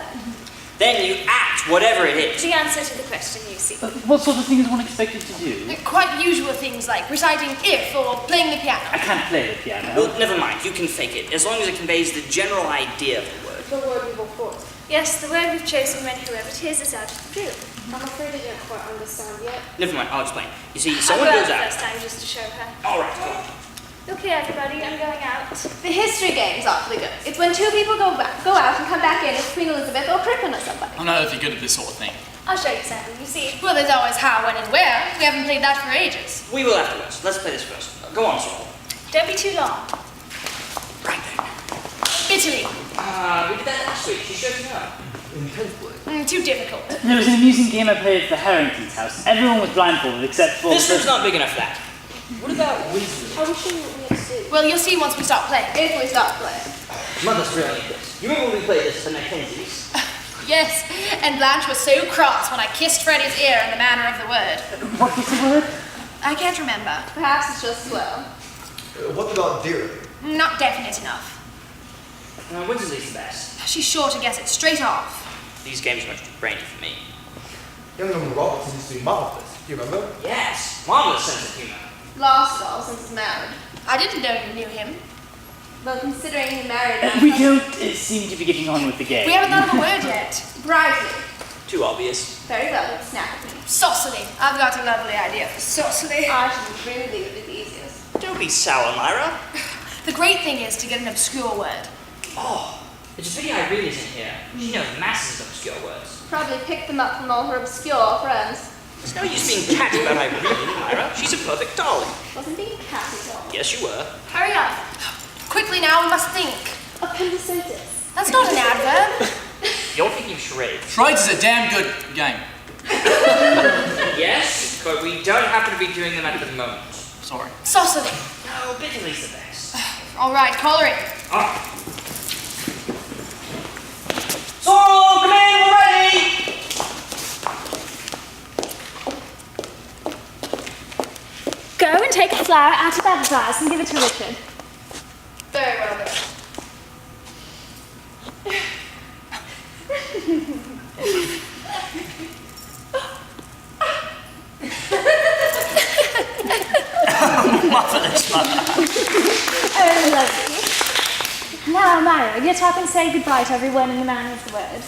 Then you act whatever it is.
The answer to the question, you see.
What sort of thing is one expected to do?
quite usual things like reciting if or playing the piano.
I can't play the piano.
Well, never mind, you can fake it, as long as it conveys the general idea of the word.
The word we will force.
Yes, the word we've chosen when whoever it is out of the room.
I'm afraid I don't quite understand yet.
Never mind, I'll explain. You see,
I'll
someone
go out
goes
the
out.
first time just to show her.
All right, go on.
Okay, everybody, I'm going out.
The history game's awfully good. It's when two people go out and come back in as Queen Elizabeth or Crippen or somebody.
I'm not overly good at this sort of thing.
I'll show you, Simon. You see.
Well, there's always how, when, and where. We haven't played that for ages.
We will afterwards. Let's play this first. Go on, Saul.
Don't be too long.
Right then.
Italy.
We did that last week. She showed me up.
Too difficult.
There was an amusing game I played at the Harrington's house. Everyone was blindfolded except for...
This room's not big enough for that. What about wisdom?
Are we sure what we have to do? Well, you'll see once we start playing. If we start playing.
Mother's brilliant at this. You remember when we played this at the Mackenzies?
Yes, and Blanche was so cross when I kissed Freddie's ear in the manner of the word.
What was the word?
I can't remember. Perhaps it's just slow.
What about dearly?
Not definite enough.
Wintersley's the best.
She's sure to guess it straight off.
These games are much too brainy for me.
Young Norman Robertson used to be marvelous. Do you remember?
Yes, marvelous sense of humor.
Lost all since he's married. I didn't know you knew him. Well, considering he married...
We don't seem to be getting on with the game.
We haven't thought of a word yet. Brightly.
Too obvious.
Very well, then snap at me. Saucily. I've got a lovely idea for saucily. I should really would be the easiest.
Don't be sour, Myra.
The great thing is to get an obscure word.
Oh, it's a pity Irene isn't here. She knows masses of obscure words.
Probably pick them up from all her obscure friends.
There's no use being catty about Irene, Myra. She's a perfect darling.
Wasn't being catty at all.
Yes, you were.
Hurry up. Quickly now, we must think.
Appendicitis.
That's not an adverb.
You're thinking charades.
Charades is a damn good game.
Yes, but we don't happen to be doing them at the moment.
Sorry.
Saucily.
No, Bitterly's the best.
All right, call her in.
Alright. Sorrel, come in, we're ready!
Go and take a flower out of that vase and give it to Richard.
Very well done.
Marvelous, Mother.
Oh, lovely. Now, Myra, get up and say goodbye to everyone in the manner of the word.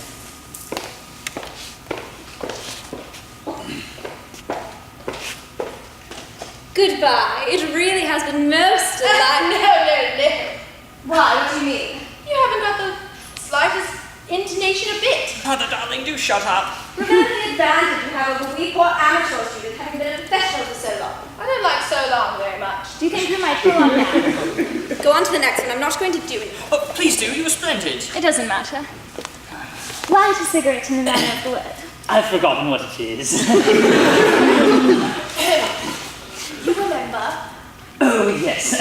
Goodbye. It really has been most delightful.
No. Why? What do you mean? You haven't got the slightest intonation a bit.
Mother, darling, do shut up.
Remember the advantage you have over we poor amateur students having been a professional for so long. I don't like so long very much.
Do you think we might pull on now?
Go on to the next one. I'm not going to do it.
Oh, please do. You were splendid.
It doesn't matter. Light a cigarette in the manner of the word.
I've forgotten what it is.
You remember?
Oh, yes.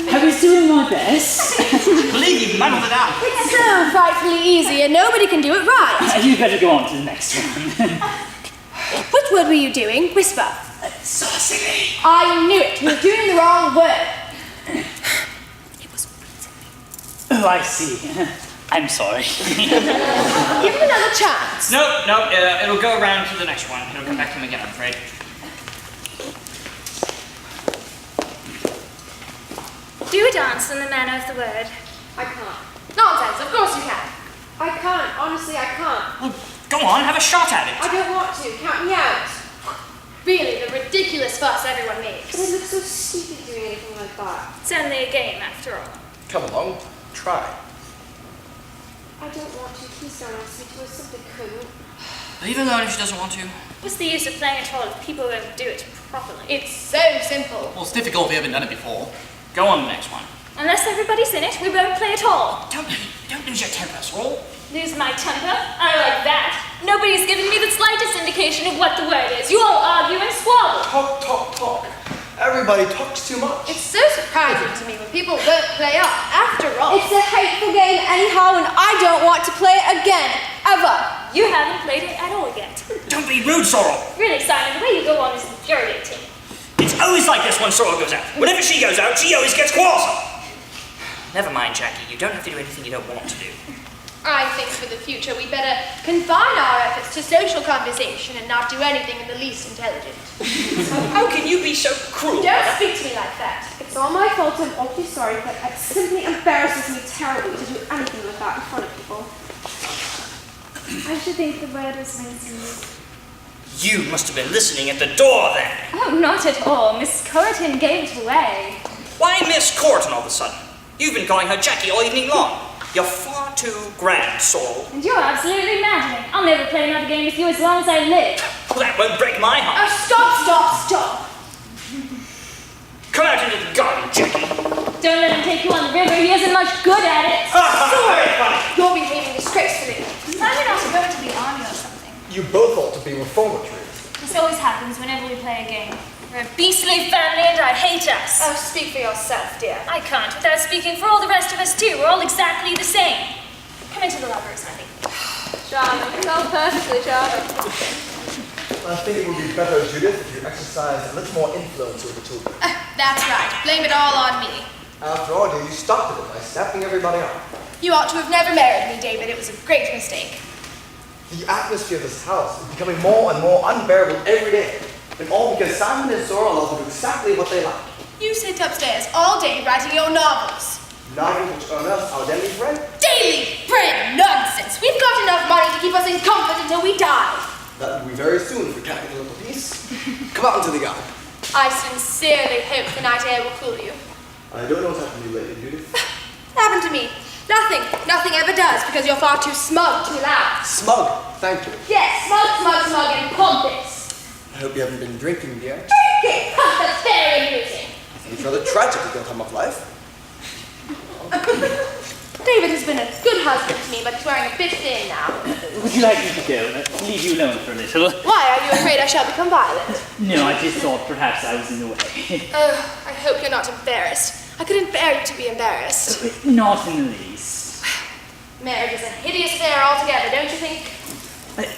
I was doing my best.
Believe you, muddled it up.
It's so frightfully easy and nobody can do it right.
You better go on to the next one.
Which word were you doing? Whisper.
Saucily.
I knew it. You were doing the wrong word.
Oh, I see. I'm sorry.
Give him another chance.
No, it'll go around to the next one. It'll come back to him again, I'm afraid.
Do a dance in the manner of the word.
I can't. Nonsense. Of course you can. I can't. Honestly, I can't.
Well, go on, have a shot at it.
I don't want to. Count me out.
Really, the ridiculous fuss everyone makes.
But I look so stupid doing anything like that.
It's only a game, after all.
Come along, try.
I don't want to. Please don't ask me to. I simply couldn't.
Leave her alone if she doesn't want to.
What's the use of playing at all if people won't do it properly?
It's so simple.
Well, it's difficult if you haven't done it before.
Go on the next one.
Unless everybody's in it, we won't play at all.
Don't lose your temper, Saul.
Lose my temper? I like that. Nobody's given me the slightest indication of what the word is. You all argue and squabble.
Talk, talk, talk. Everybody talks too much.
It's so surprising to me when people don't play up. After all, it's a hateful game anyhow, and I don't want to play it again, ever.
You haven't played it at all yet.
Don't be rude, Sorrel.
Really, Simon, the way you go on is infuriating.
It's always like this when Sorrel goes out. Whenever she goes out, she always gets quarrelsome. Never mind, Jackie. You don't have to do anything you don't want to do.
I think for the future we better confine our efforts to social conversation and not do anything in the least intelligent.
How can you be so cruel?
Don't speak to me like that. It's all my fault. I'm awfully sorry, but it simply embarrasses me terribly to do anything like that in front of people.
I should think the word was mincing.
You must have been listening at the door then.
Oh, not at all. Miss Corrigan gave it away.
Why Miss Corton all of a sudden? You've been calling her Jackie all evening long. You're far too grand, Saul.
And you're absolutely imagining. I'll never play another game with you as long as I live.
Well, that won't break my heart.
Oh, stop!
Come out into the garden, Jackie.
Don't let him take you on the river. He isn't much good at it.
Very funny.
You're behaving disgracefully.
Simon ought to go into the army or something.
You both ought to be reformatory.
This always happens whenever we play a game. We're a beastly family and I hate us.
Oh, speak for yourself, dear.
I can't without speaking for all the rest of us too. We're all exactly the same. Come into the library, Sandy.
Charming. So perfectly charming.
I think it would be better, Judith, if you exercised a little more influence over the children.
That's right. Blame it all on me.
After all, you started it by snapping everybody up.
You ought to have never married me, David. It was a great mistake.
The atmosphere of this house is becoming more and more unbearable every day. And all because Simon and Sora love to do exactly what they like.
You sit upstairs all day writing your novels.
Novels which earn us our daily bread.
Daily bread nonsense! We've got enough money to keep us in comfort until we die.
That will be very soon if we can't get a little peace. Come out into the garden.
I sincerely hope the night air will cool you.
I don't know what's happened to you lately, Judith.
What happened to me? Nothing. Nothing ever does because you're far too smug, too loud.
Smug, thank you.
Yes, smug, and pompous.
I hope you haven't been drinking, dear.
Drinking! That's very amusing.
It's rather tragic at your time of life.
David has been a good husband to me, but he's wearing a bit thin now.
Would you like me to go? Leave you alone for a little?
Why? Are you afraid I shall become violent?
No, I just thought perhaps I was in the way.
Oh, I hope you're not embarrassed. I couldn't bear you to be embarrassed.
Not in the least.
Marriage is a hideous affair altogether, don't you think?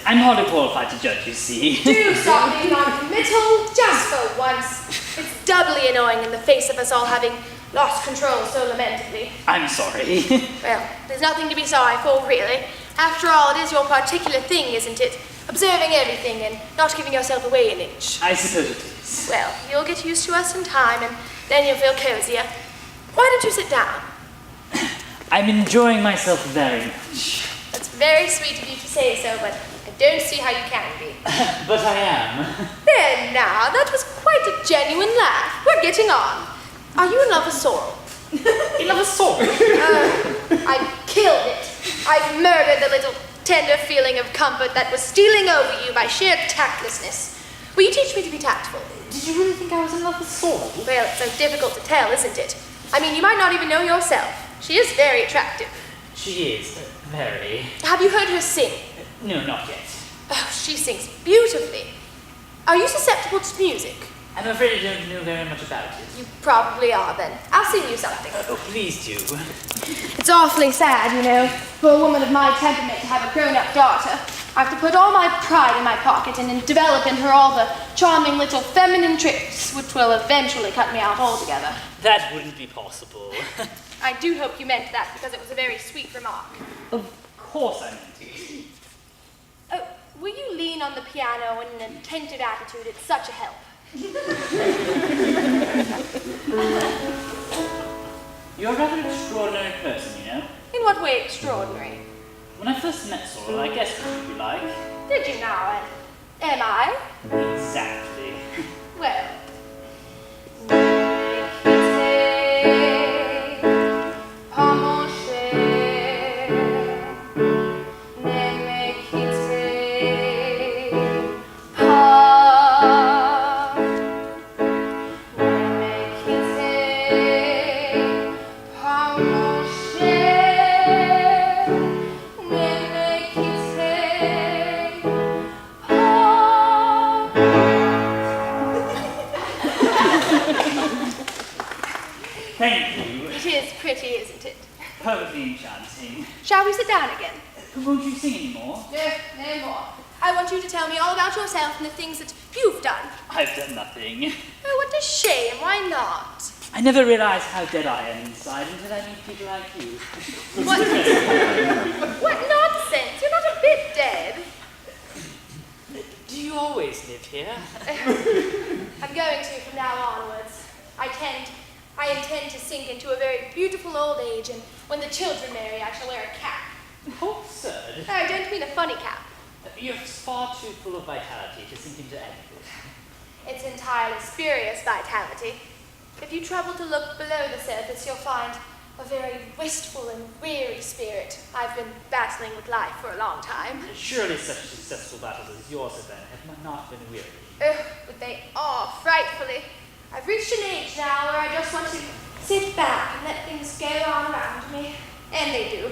I'm hardly qualified to judge, you see.
Do stop being non-committal, just for once. It's doubly annoying in the face of us all having lost control so lamentably.
I'm sorry.
Well, there's nothing to be sorry for, really. After all, it is your particular thing, isn't it? Observing everything and not giving yourself away an inch.
I suppose it is.
Well, you'll get used to us in time, and then you'll feel cozier. Why don't you sit down?
I'm enjoying myself very much.
That's very sweet of you to say so, but I don't see how you can be.
But I am.
There now, that was quite a genuine laugh. We're getting on. Are you in love with Sorrel?
In love with Sorrel?
I've killed it. I've murdered the little tender feeling of comfort that was stealing over you by sheer tactlessness. Will you teach me to be tactful?
Did you really think I was in love with Sorrel?
Well, it's so difficult to tell, isn't it? I mean, you might not even know yourself. She is very attractive.
She is. Very.
Have you heard her sing?
No, not yet.
Oh, she sings beautifully. Are you susceptible to music?
I'm afraid I don't know very much about it.
You probably are, then. I'll sing you something.
Oh, please do.
It's awfully sad, you know, for a woman of my temperament to have a grown-up daughter. I have to put all my pride in my pocket and then develop in her all the charming little feminine tricks which will eventually cut me out altogether.
That wouldn't be possible.
I do hope you meant that because it was a very sweet remark.
Of course I meant it.
Oh, will you lean on the piano in an attentive attitude? It's such a help.
You're a rather extraordinary person, you know.
In what way extraordinary?
When I first met Sorrel, I guessed what you'd be like.
Did you now? Am I?
Exactly.
Well.
Thank you.
It is pretty, isn't it?
Perfectly enchanting.
Shall we sit down again?
Won't you sing anymore?
No more. I want you to tell me all about yourself and the things that you've done.
I've done nothing.
Oh, what a shame. Why not?
I never realized how dead I am inside until I meet people like you.
What? What nonsense. You're not a bit dead.
Do you always live here?
I'm going to from now onwards. I intend to sink into a very beautiful old age, and when the children marry, I shall wear a cap.
How absurd.
I don't mean a funny cap.
You're far too full of vitality to sink into anything.
It's entirely spurious vitality. If you trouble to look below the surface, you'll find a very wistful and weary spirit. I've been battling with life for a long time.
Surely such successful battles as yours have been have not been weary.
Ugh, but they are frightfully. I've reached an age now where I just want to sit back and let things go on around me. And they do.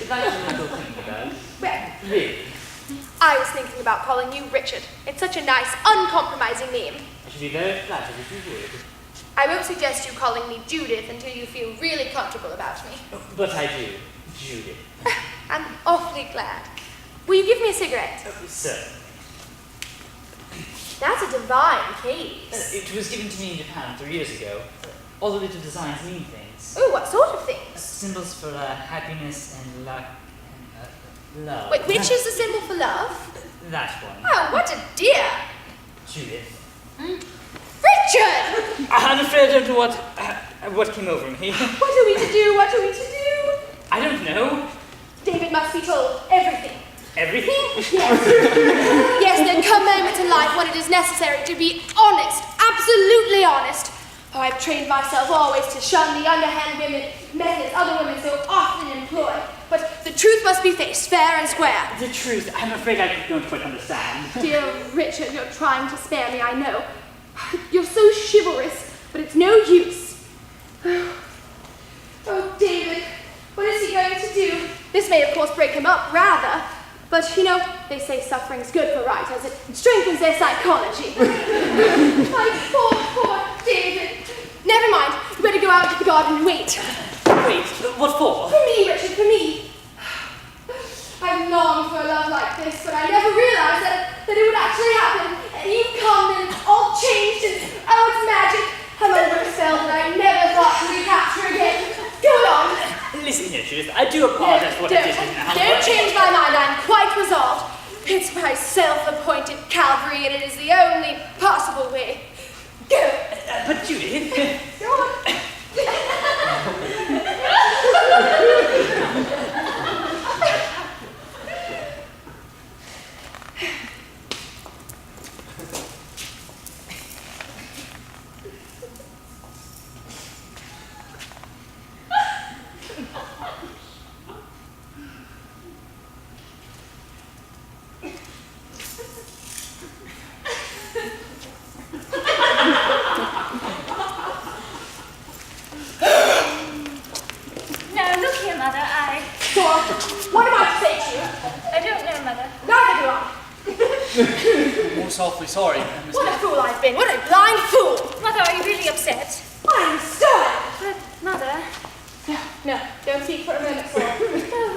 That's what you're thinking about.
Well,
Really?
I was thinking about calling you Richard. It's such a nice, uncompromising name.
I should be very flattered if you would.
I won't suggest you calling me Judith until you feel really comfortable about me.
But I do. Judith.
I'm awfully glad. Will you give me a cigarette?
Sir.
That's a divine case.
It was given to me in Japan 3 years ago. All the little designs mean things.
Ooh, what sort of things?
Symbols for happiness and luck and love.
Wait, which is the symbol for love?
That one.
Oh, what a dear.
Judith.
Richard!
I'm afraid I don't know what came over me.
What are we to do? What are we to do?
I don't know.
David must be told everything.
Everything?
Yes. Yes, there come moments in life when it is necessary to be honest, absolutely honest. Oh, I've trained myself always to shun the underhand methods other women so often employ. But the truth must be faced fair and square.
The truth, I'm afraid I don't quite understand.
Dear Richard, you're trying to spare me, I know. You're so chivalrous, but it's no use. Oh, David, what is he going to do? This may, of course, break him up, rather. But, you know, they say suffering's good for writers. It strengthens their psychology. My poor David. Never mind. You better go out into the garden and wait.
Wait, what for?
For me, Richard, for me. I've longed for a love like this, but I never realized that it would actually happen. And you come and all changed and, oh, it's magic. I'm under a spell that I
Judith. I do apologize for what I did in the house.
Don't change my mind. I'm quite resolved. It's my self-appointed Calvary, and it is the only possible way. Go.
But Judith.
Go on.
Now, look here, Mother,
Go on. What am I to say to you?
I don't know, Mother.
Neither do I.
Most awfully sorry, Miss
What a fool I've been. What a blind fool.
Mother, are you really upset?
I'm stunned.
But, Mother...
No, don't speak for a moment, Saul.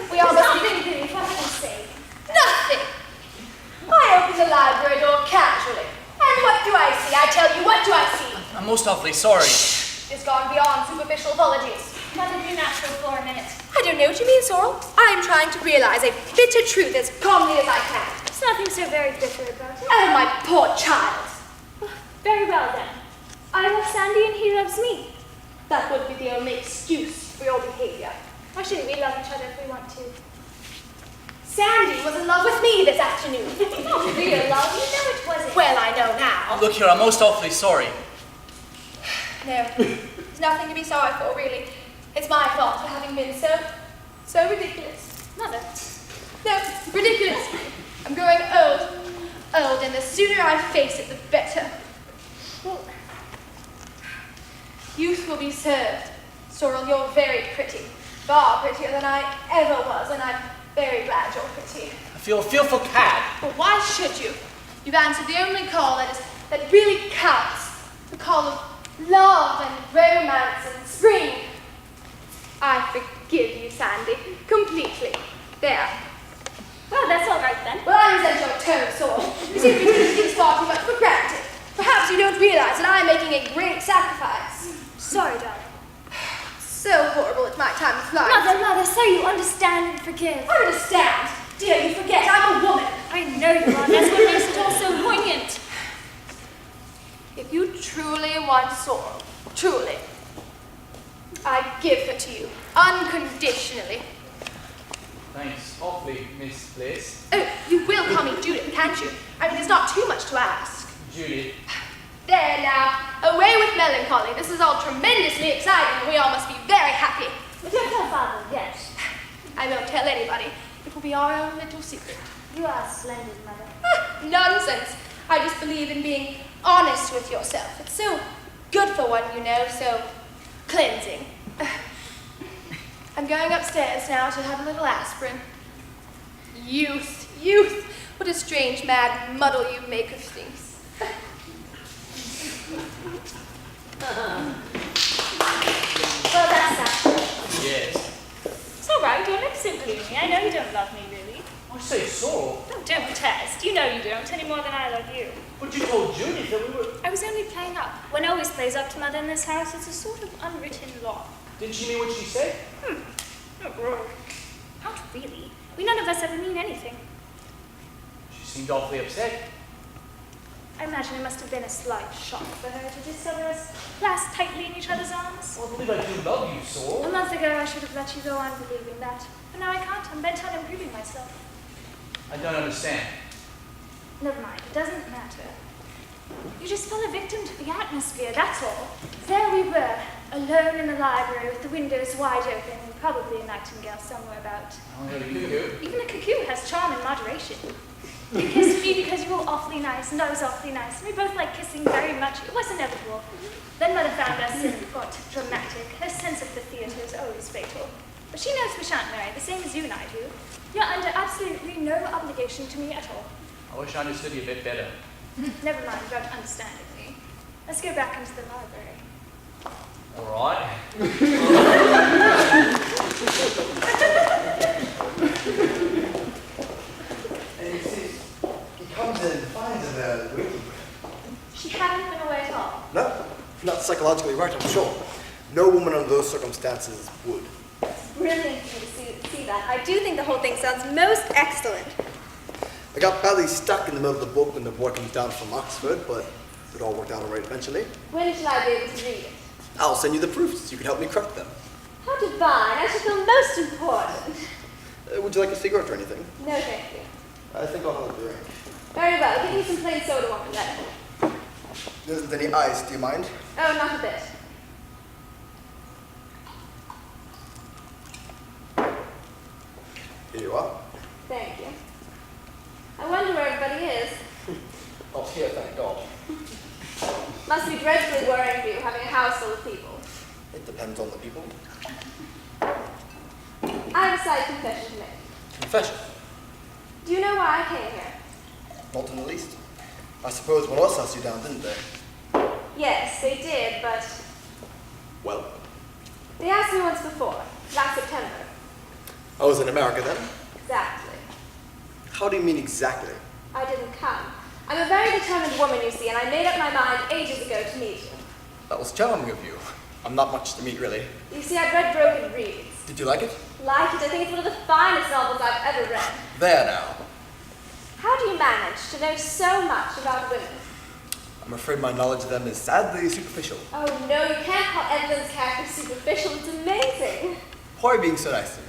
We
all must be...
nothing, really, for heaven's sake.
Nothing. I opened the library door casually. And what do I see? I tell you, what do I see?
I'm most awfully sorry.
It's gone beyond superficial apologies.
Mother, be natural for a minute.
I don't know what you mean, Sorrel. I am trying to realize a bitter truth as calmly as I can.
There's nothing so very bitter about it.
Oh, my poor child.
Very well, then. I love Sandy and he loves me.
That would be the only excuse for your behavior.
Why shouldn't we love each other if we want to?
Sandy was in love with me this afternoon.
Not real love, you know it wasn't.
Well, I know now.
Look here, I'm most awfully sorry.
No, there's nothing to be sorry for, really. It's my fault for having been so ridiculous.
Mother.
No, ridiculous. I'm growing old, and the sooner I face it, the better.
Well,
Youth will be served. Sorrel, you're very pretty. Far prettier than I ever was, and I'm very glad you're pretty.
I feel a fearful cad.
But why should you? You've answered the only call that really counts. The call of love and romance and spring. I forgive you, Sandy, completely. There.
well, that's all right then.
Well, I resent your tone, Sorrel. You seem to be taking things far too much for granted. Perhaps you don't realize that I'm making a great sacrifice.
Sorry, darling.
So horrible, it's my time of flight.
Mother, so you understand and forgive.
I understand. Dear, you forget, I'm a woman.
I know you are. That's what makes it all so poignant.
If you truly want Sorrel, truly, I give her to you, unconditionally.
Thanks awfully, Miss Bliss.
Oh, you will call me Judith, can't you? I mean, it's not too much to ask.
Judith.
There now, away with melancholy. This is all tremendously exciting, and we all must be very happy.
But don't tell Father yet.
I won't tell anybody. It will be our own little secret.
You are splendid, Mother.
Nonsense. I just believe in being honest with yourself. It's so good for one, you know, so cleansing. I'm going upstairs now to have a little aspirin. Youth, what a strange mad muddle you make of things.
Well, that's that.
Yes.
It's all right. Don't look so gloomy. I know you don't love me, really.
I say so.
Don't protest. You know you don't, any more than I love you.
But you told Judith that we were...
I was only playing up. One always plays up to Mother in this house. It's a sort of unwritten law.
Didn't she mean what she said?
Not really. We none of us ever mean anything.
She seemed awfully upset.
I imagine it must have been a slight shock for her to discover us clasped tightly in each other's arms.
Well, I believe I do love you,
A
so.
month ago, I should have let you go on believing that. But now I can't. I'm bent on improving myself.
I don't understand.
Never mind. It doesn't matter. You just fell a victim to the atmosphere, that's all. There we were, alone in the library with the windows wide open and probably a nightingale somewhere about.
I heard a cuckoo.
Even a cuckoo has charm and moderation. You kissed me because you were awfully nice, and I was awfully nice, and we both liked kissing very much. It was inevitable. Then Mother found us and got dramatic. Her sense of the theatre is always fatal. But she knows we shan't marry, the same as you and I do. You're under absolutely no obligation to me at all.
I wish I understood you a bit better.
Never mind about understanding me. Let's go back into the library.
All right.
And he comes in and finds her waiting for him.
She hadn't been away at all.
No, if not psychologically right, I'm sure. No woman under those circumstances would.
It's brilliant of you to see
that. I do think the whole thing sounds most excellent.
I got badly stuck in the middle of the book when the boy comes down from Oxford, but it all worked out all right eventually.
When shall I be able to read it?
I'll send you the proofs. You can help me correct them.
How divine. I shall feel most important.
Would you like a cigarette or anything?
No, thank you.
I think I'll have a drink.
Very well. Give me some plain soda water then.
There isn't any ice, do you mind?
Oh, not a bit.
Here you are.
Thank you. I wonder where everybody is.
Not here, thank God.
Must be dreadfully worrying for you, having a house full of people.
It depends on the people.
I have a slight confession to make.
Confession?
Do you know why I came here?
Not in the least. I suppose one else asked you down, didn't they?
Yes, they did, but
Well,
they asked me once before, last September.
I was in America then.
Exactly.
How do you mean exactly?
I didn't come. I'm a very determined woman, you see, and I made up my mind ages ago to meet you.
That was charming of you. I'm not much to meet, really.
You see, I've read Broken Reeds.
Did you like it?
Like it, I think it's one of the finest novels I've ever read.
There now.
How do you manage to know so much about women?
I'm afraid my knowledge of them is sadly superficial.
Oh no, you can't call Evelyn's character superficial. It's amazing.
Why are you being so nice to me?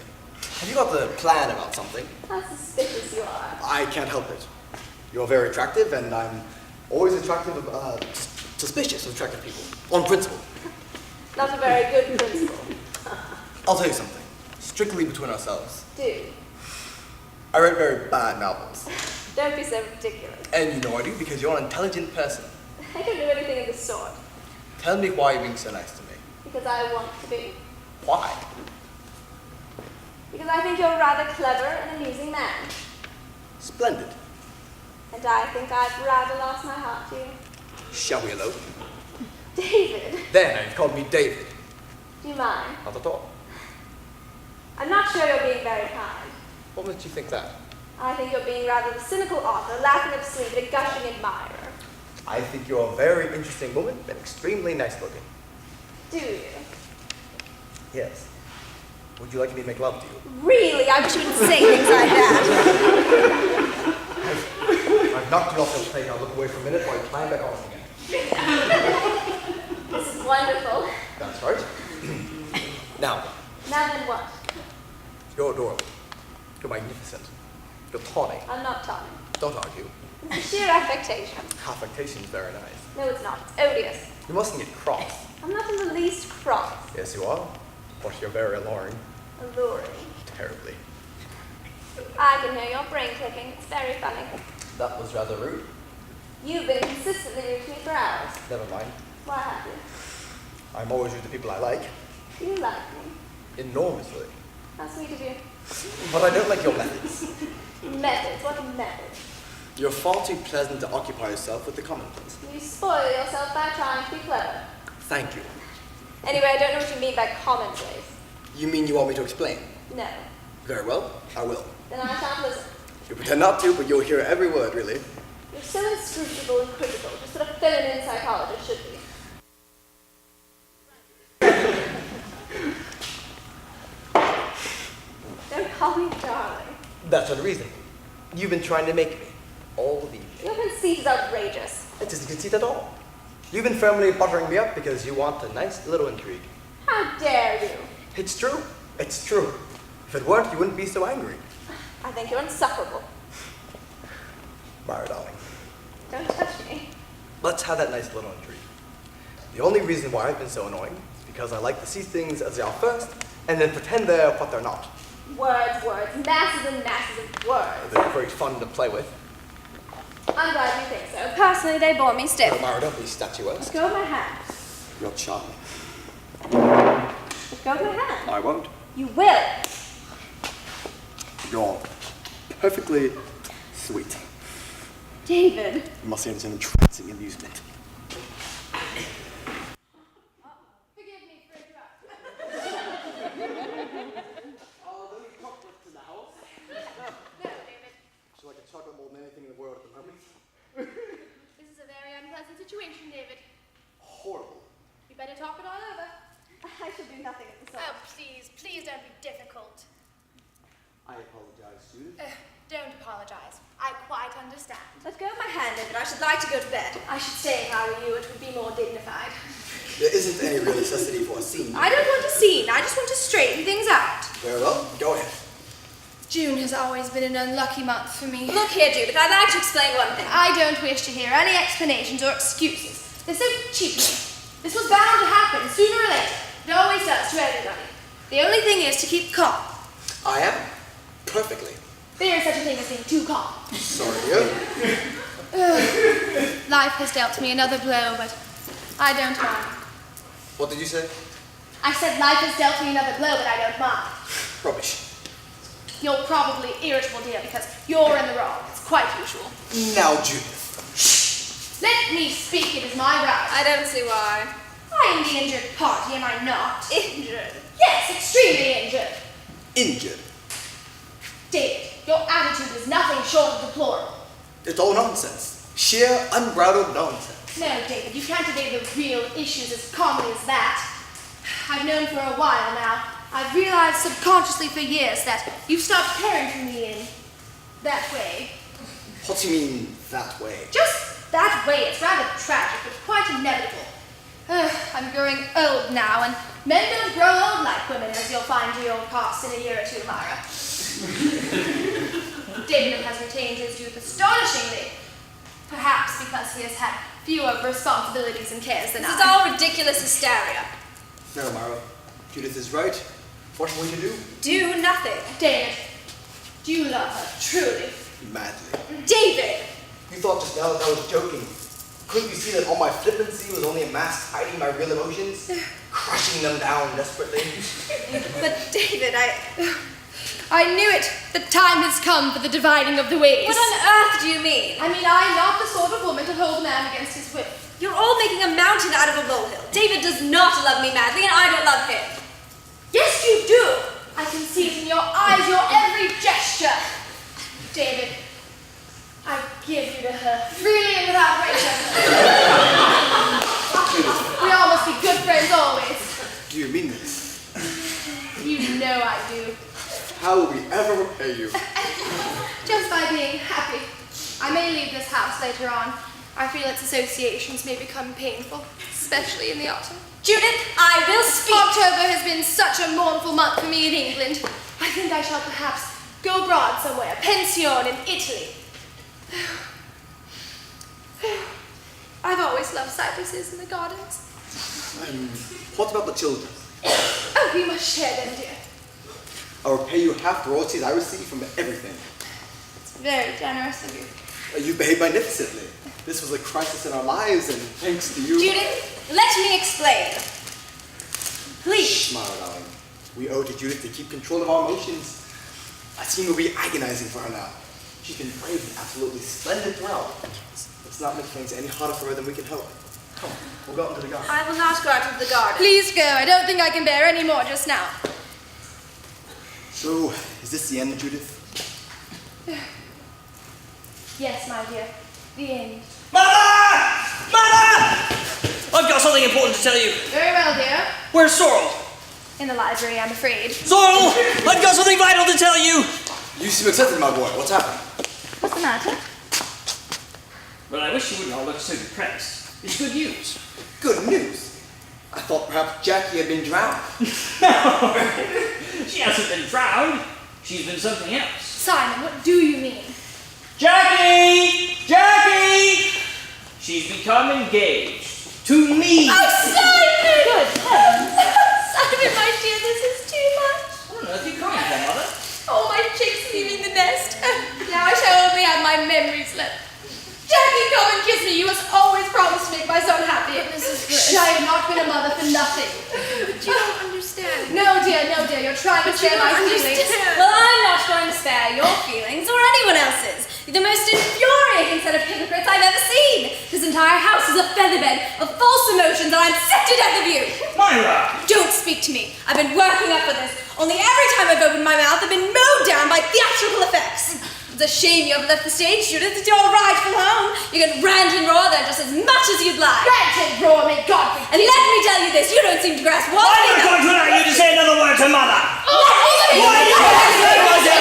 Have you got the plan about something?
How suspicious you are.
I can't help it. You're very attractive, and I'm always suspicious of attractive people. On principle.
Not a very good principle.
I'll tell you something. Strictly between ourselves.
Do.
I read very bad novels.
Don't be so ridiculous.
And you know I do because you're an intelligent person.
I don't do anything of the sort.
Tell me why you're being so nice to me.
Because I want to be.
Why?
Because I think you're a rather clever and amusing man.
Splendid.
And I think I've rather lost my heart to you.
Shall we elope?
David,
There, now you've called me David.
do you mind?
Not at all.
I'm not sure you're being very kind.
What makes you think that?
I think you're being rather the cynical author, laughing up sleeve at a gushing admirer.
I think you're a very interesting woman and extremely nice looking.
Do you?
Yes. Would you like me to make love to you?
Really? I wish you wouldn't say things like that.
I've knocked you off your plate. I'll look away for a minute while you climb back on again.
This is wonderful.
That's right. Now,
Now then what?
you're adorable. You're magnificent. You're tawny.
I'm not talking.
Don't argue.
It's sheer affectation.
Affectation's very nice.
No, it's not. It's odious.
You mustn't get cross.
I'm not in the least cross.
Yes, you are. But you're very alluring.
Alluring.
Terribly.
I can hear your brain clicking. It's very funny.
That was rather rude.
You've been consistently rude to me for hours.
Never mind.
Why have you?
I'm always rude to people I like.
Do you like me?
Enormously.
How sweet of you.
But I don't like your methods.
Methods? What methods?
You're far too pleasant to occupy yourself with the commonplace.
You spoil yourself by trying to be clever.
Thank you.
Anyway, I don't know what you mean by commonplace.
You mean you want me to explain?
No.
Very well, I will.
Then I shan't listen.
You pretend not to, but you'll hear every word, really.
You're so inscrutable and critical, just what a feminine psychologist should be. Don't call me darling.
That's unreasonable. You've been trying to make me. All the evening.
Your conceit is outrageous.
It isn't conceit at all. You've been firmly buttering me up because you want a nice little intrigue.
How dare you?
It's true. It's true. If it weren't, you wouldn't be so angry.
I think you're insufferable.
Myra, darling.
Don't touch me.
Let's have that nice little intrigue. The only reason why I've been so annoying is because I like to see things as they are first and then pretend they're what they're not.
Words, words, masses and masses of words.
They're very fun to play with.
I'm glad you think so. Personally, they bore me stiff.
No, Myra, don't be statuesque.
Let go of my hand.
You're charming.
Let go of my hand.
I won't.
You will.
You're perfectly sweet.
David.
You must say it's an entrancing amusement.
Forgive me for interrupting. No, David.
Would you like a chocolate more than anything in the world at the moment?
This is a very unpleasant situation, David.
Horrible.
You better talk it all over. I shall do nothing of the sort.
Oh, please, please don't be difficult.
I apologize, Judith.
Don't apologize. I quite understand.
Let go of my hand, David. I should like to go to bed.
I should stay if I were you. It would be more dignified.
There isn't any real necessity for a scene.
I don't want a scene. I just want to straighten things out.
Very well, go ahead.
June has always been an unlucky month for me.
Look here, Judith. I'd like to explain one thing.
I don't wish to hear any explanations or excuses. They're so cheapening. This was bound to happen sooner or later. It always does to everybody. The only thing is to keep calm.
I am. Perfectly.
There is such a thing as being too calm.
Sorry, dear.
Life has dealt me another blow, but I don't mind.
What did you say?
I said life has dealt me another blow, but I don't mind.
Rubbish.
You're probably irritable, dear, because you're in the wrong. It's quite usual.
Now, Judith.
Let me speak. It is my right.
I don't see why.
I am the injured party, am I not?
Injured.
Yes, extremely injured.
Injured.
David, your attitude is nothing short of deplorable.
It's all nonsense. Sheer, unbridled nonsense.
No, David, you can't evade the real issues as calmly as that. I've known for a while now. I've realized subconsciously for years that you've stopped caring for me in that way.
What do you mean, that way?
Just that way. It's rather tragic, but quite inevitable. I'm growing old now, and men don't grow old like women, as you'll find to your cost in a year or two, Myra. David has retained his youth astonishingly. Perhaps because he has had fewer responsibilities and cares than I.
This is all ridiculous hysteria.
No, Myra. Judith is right. What are we to do?
Do nothing.
David, do you love her, truly?
Madly.
David!
You thought just now that I was joking. Couldn't you see that all my flippancy was only a mask hiding my real emotions? Crushing them down desperately.
But David,
I knew it. The time has come for the dividing of the ways.
what on earth do you mean?
I mean, I'm not the sort of woman to hold a man against his will.
You're all making a mountain out of a molehill. David does not love me madly, and I don't love him.
Yes, you do. I can see it in your eyes, your every gesture. David, I give you to her, freely and without reserve. We all must be good friends always.
Do you mean this?
You know I do.
How will we ever repay you?
Just by being happy. I may leave this house later on. I feel its associations may become painful, especially in the autumn.
Judith, I will speak.
October has been such a mournful month for me in England. I think I shall perhaps go abroad somewhere, pension in Italy. I've always loved cypresses in the gardens.
What about the children?
Oh, we must share them, dear.
I'll repay you half the royalties I receive from everything.
It's very generous of you.
You behaved magnificently. This was a crisis in our lives, and thanks to you...
Judith, let me explain. Please.
Smile, darling. We owe to Judith to keep control of our emotions. A scene will be agonizing for her now. She's been brave and absolutely splendid throughout. Let's not make things any harder for her than we can help. Come on, we'll go out into the garden.
I will not go out into the garden.
Please go. I don't think I can bear any more just now.
So, is this the end, Judith?
Yes, my dear. The end.
Mother! Mother! I've got something important to tell you.
Very well, dear.
Where's Sorrel?
In the library, I'm afraid.
Sorrel! I've got something vital to tell you.
You seem excited, my boy. What's happening?
What's the matter?
Well, I wish you wouldn't all look so depressed. It's good news.
Good news. I thought perhaps Jackie had been drowned.
No, she hasn't been drowned. She's been something else.
Simon, what do you mean?
Jackie! Jackie! She's become engaged. To me!
Oh, Simon! Good heavens! Simon, my dear, this is too much.
What on earth are you crying for, Mother?
Oh, my chicks leaving the nest. Now I shall only have my memories left. Jackie, come and kiss me. You must always promise to make my son happy.
Mrs.
Shh, I have not been a mother for nothing.
But you don't understand.
No, dear, you're trying to spare my feelings.
Well, I'm not going to spare your feelings or anyone else's. You're the most infuriating set of hypocrites I've ever seen. This entire house is a featherbed of false emotions, and I'm sick to death of you.
Myra!
Don't speak to me. I've been working up for this. Only every time I've opened my mouth, I've been mowed down by theatrical effects. It's a shame you haven't left the stage, Judith. It's your rightful home. You can rant and roar there just as much as you'd like.
Rant and roar, may God be.
And let me tell you this, you don't seem to grasp one
I'm
thing.
not going to allow you to say another word to Mother!
Oh,
Why did you say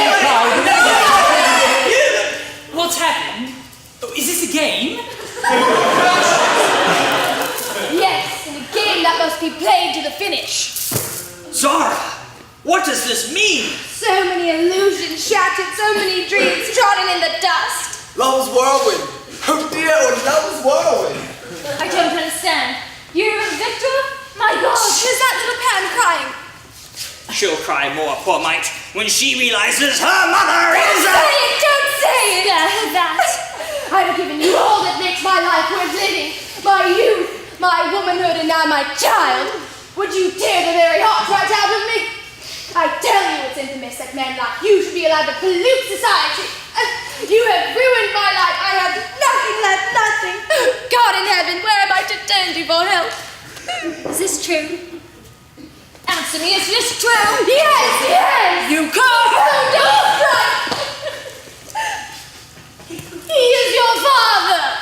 shattered so many dreams trodden in the dust.
Love's whirlwind. Oh dear, love's whirlwind.
I don't understand. You, Victor? My God!
Is that little Pan crying?
She'll cry more, poor mite, when she realizes her mother is a...
Don't say it!
Spare her that.
I've given you all that makes my life worth living. My youth, my womanhood, and now my child. Would you tear the very heart right out of me? I tell you it's infamous that men like you should be allowed to pollute society. You have ruined my life. I have nothing left, nothing. God in heaven, where am I to turn to for help?
Is this true? Answer me, is this true?
Yes, yes!
You can't!
Don't cry! He is your father!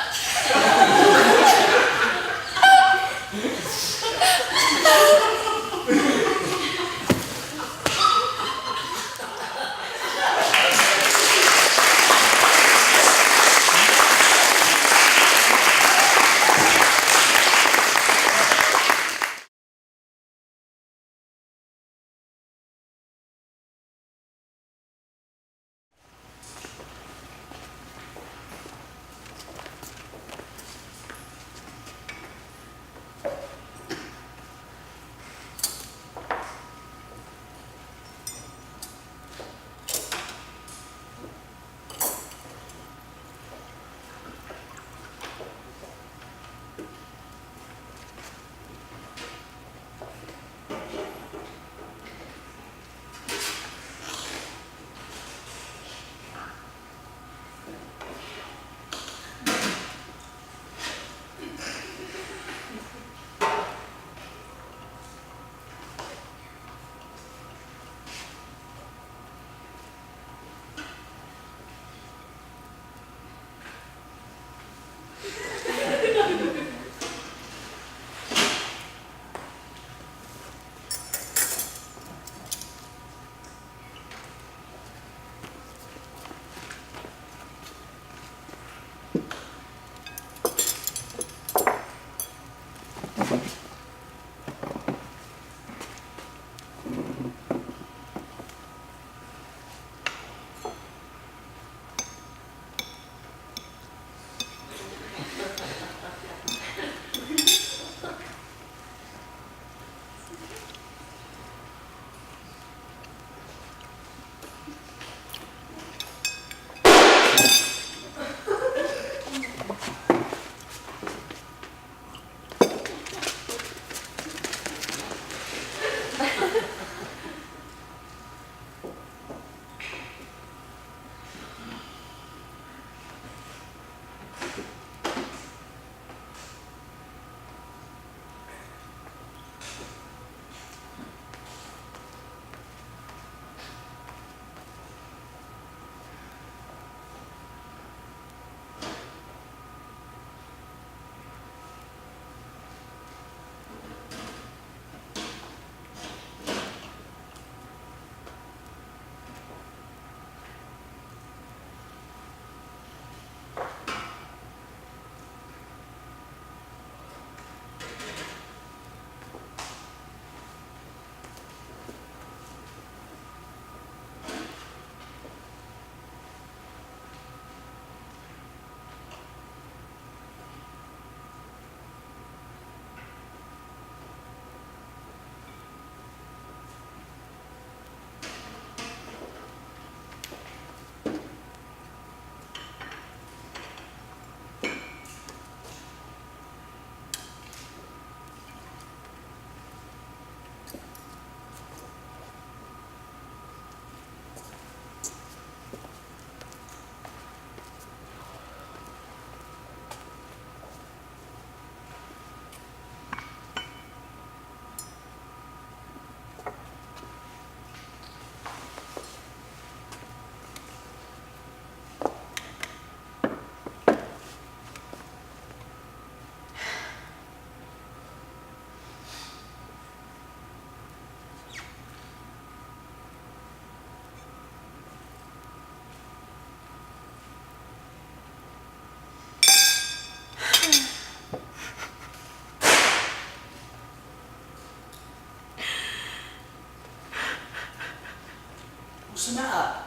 What's the matter?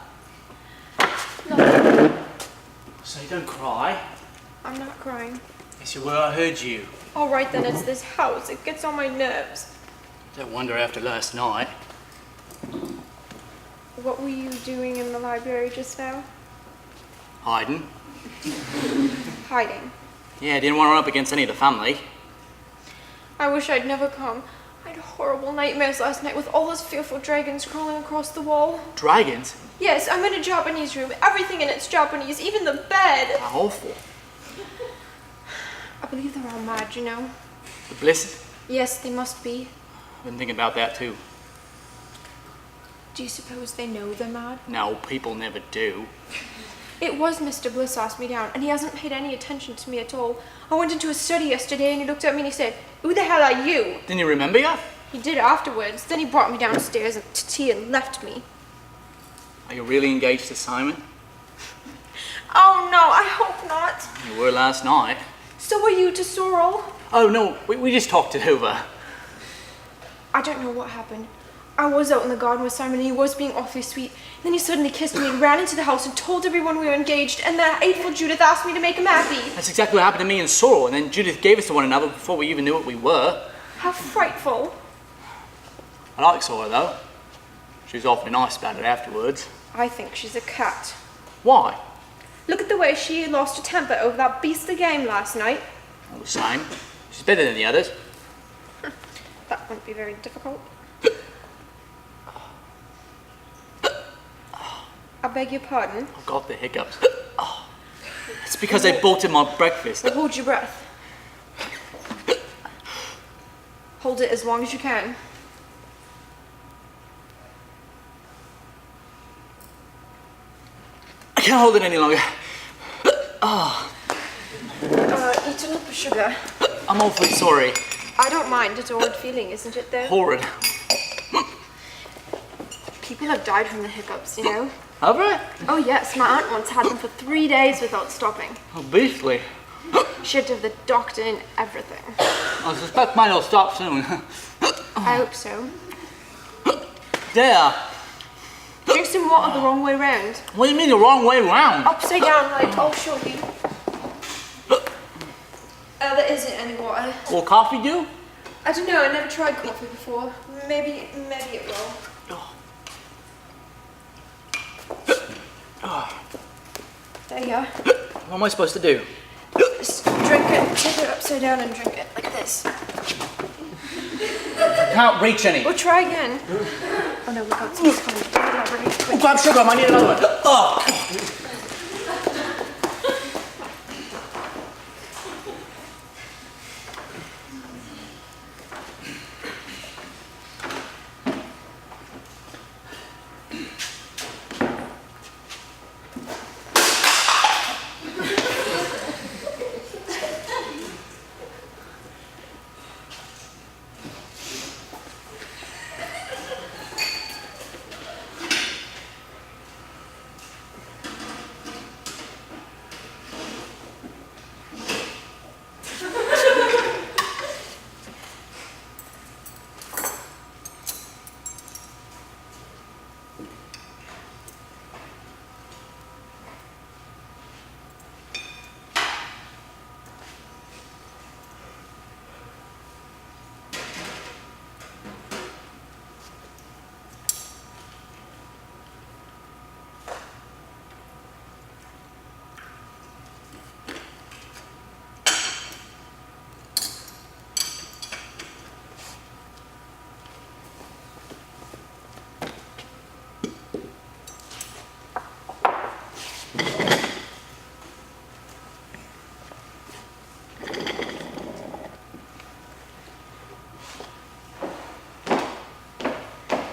So you don't cry.
I'm not crying.
Yes, you were. I heard you.
All right then, it's this house. It gets on my nerves.
Don't wonder after last night.
What were you doing in the library just now?
Hiding.
Hiding.
Yeah, didn't want to run up against any of the family.
I wish I'd never come. I had horrible nightmares last night with all those fearful dragons crawling across the wall.
Dragons?
Yes, I'm in a Japanese room. Everything in it's Japanese, even the bed.
How awful.
I believe they're all mad, you know.
The Bliss?
Yes, they must be.
I've been thinking about that too.
Do you suppose they know they're mad?
No, people never do.
It was Mr. Bliss asked me down, and he hasn't paid any attention to me at all. I went into his study yesterday, and he looked at me and he said, "Who the hell are you?"
Didn't you remember you?
He did afterwards. Then he brought me downstairs to tea and left me.
Are you really engaged to Simon?
Oh no, I hope not.
You were last night.
So were you to Sorrel?
Oh no, we just talked it over.
I don't know what happened. I was out in the garden with Simon and he was being awfully sweet. Then he suddenly kissed me and ran into the house and told everyone we were engaged, and that hateful Judith asked me to make him happy.
That's exactly what happened to me and Sorrel, and then Judith gave us to one another before we even knew what we were.
How frightful.
I like Sorrel though. She was awfully nice about it afterwards.
I think she's a cat.
Why?
Look at the way she lost her temper over that beastly game last night.
All the same. She's better than the others.
That won't be very difficult. I beg your pardon.
I've got the hiccups. It's because they bolted my breakfast.
Now hold your breath. Hold it as long as you can.
I can't hold it any longer.
Eat a lump of sugar.
I'm awfully sorry.
I don't mind. It's a odd feeling, isn't it, though?
Horrid.
People have died from the hiccups, you know.
Have I?
Oh yes, my aunt once had them for 3 days without stopping.
Oh, beastly.
She had to have the doctor and everything.
I suspect mine will stop soon.
I hope so.
There.
Drink some water the wrong way round.
What do you mean the wrong way round?
Upside down, like, I'll show you. There isn't any water.
Will coffee do?
I don't know, I never tried coffee before. Maybe it will. There you are.
What am I supposed to do?
Just drink it, take it upside down and drink it, like this.
Can't reach any.
We'll try again. Oh no, we got some coming.
Oh, grab sugar, I need another one. Oh.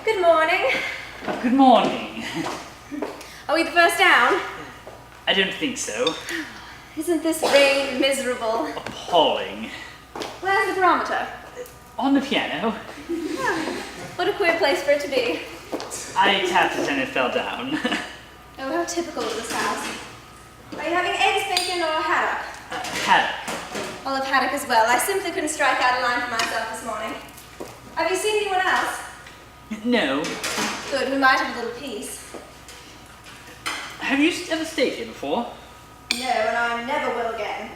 Good morning.
Good morning.
Are we the first down?
I don't think so.
Isn't this rain miserable?
Appalling.
Where's the barometer?
On the piano.
What a queer place for it to be.
I tapped it and it fell down.
Oh, how typical of this house. Are you having eggs, bacon, or haddock?
Haddock.
I'll have haddock as well. I simply couldn't strike out a line for myself this morning. Have you seen anyone else?
No.
Good, we might have a little peace.
Have you ever stayed here before?
No, and I never will again.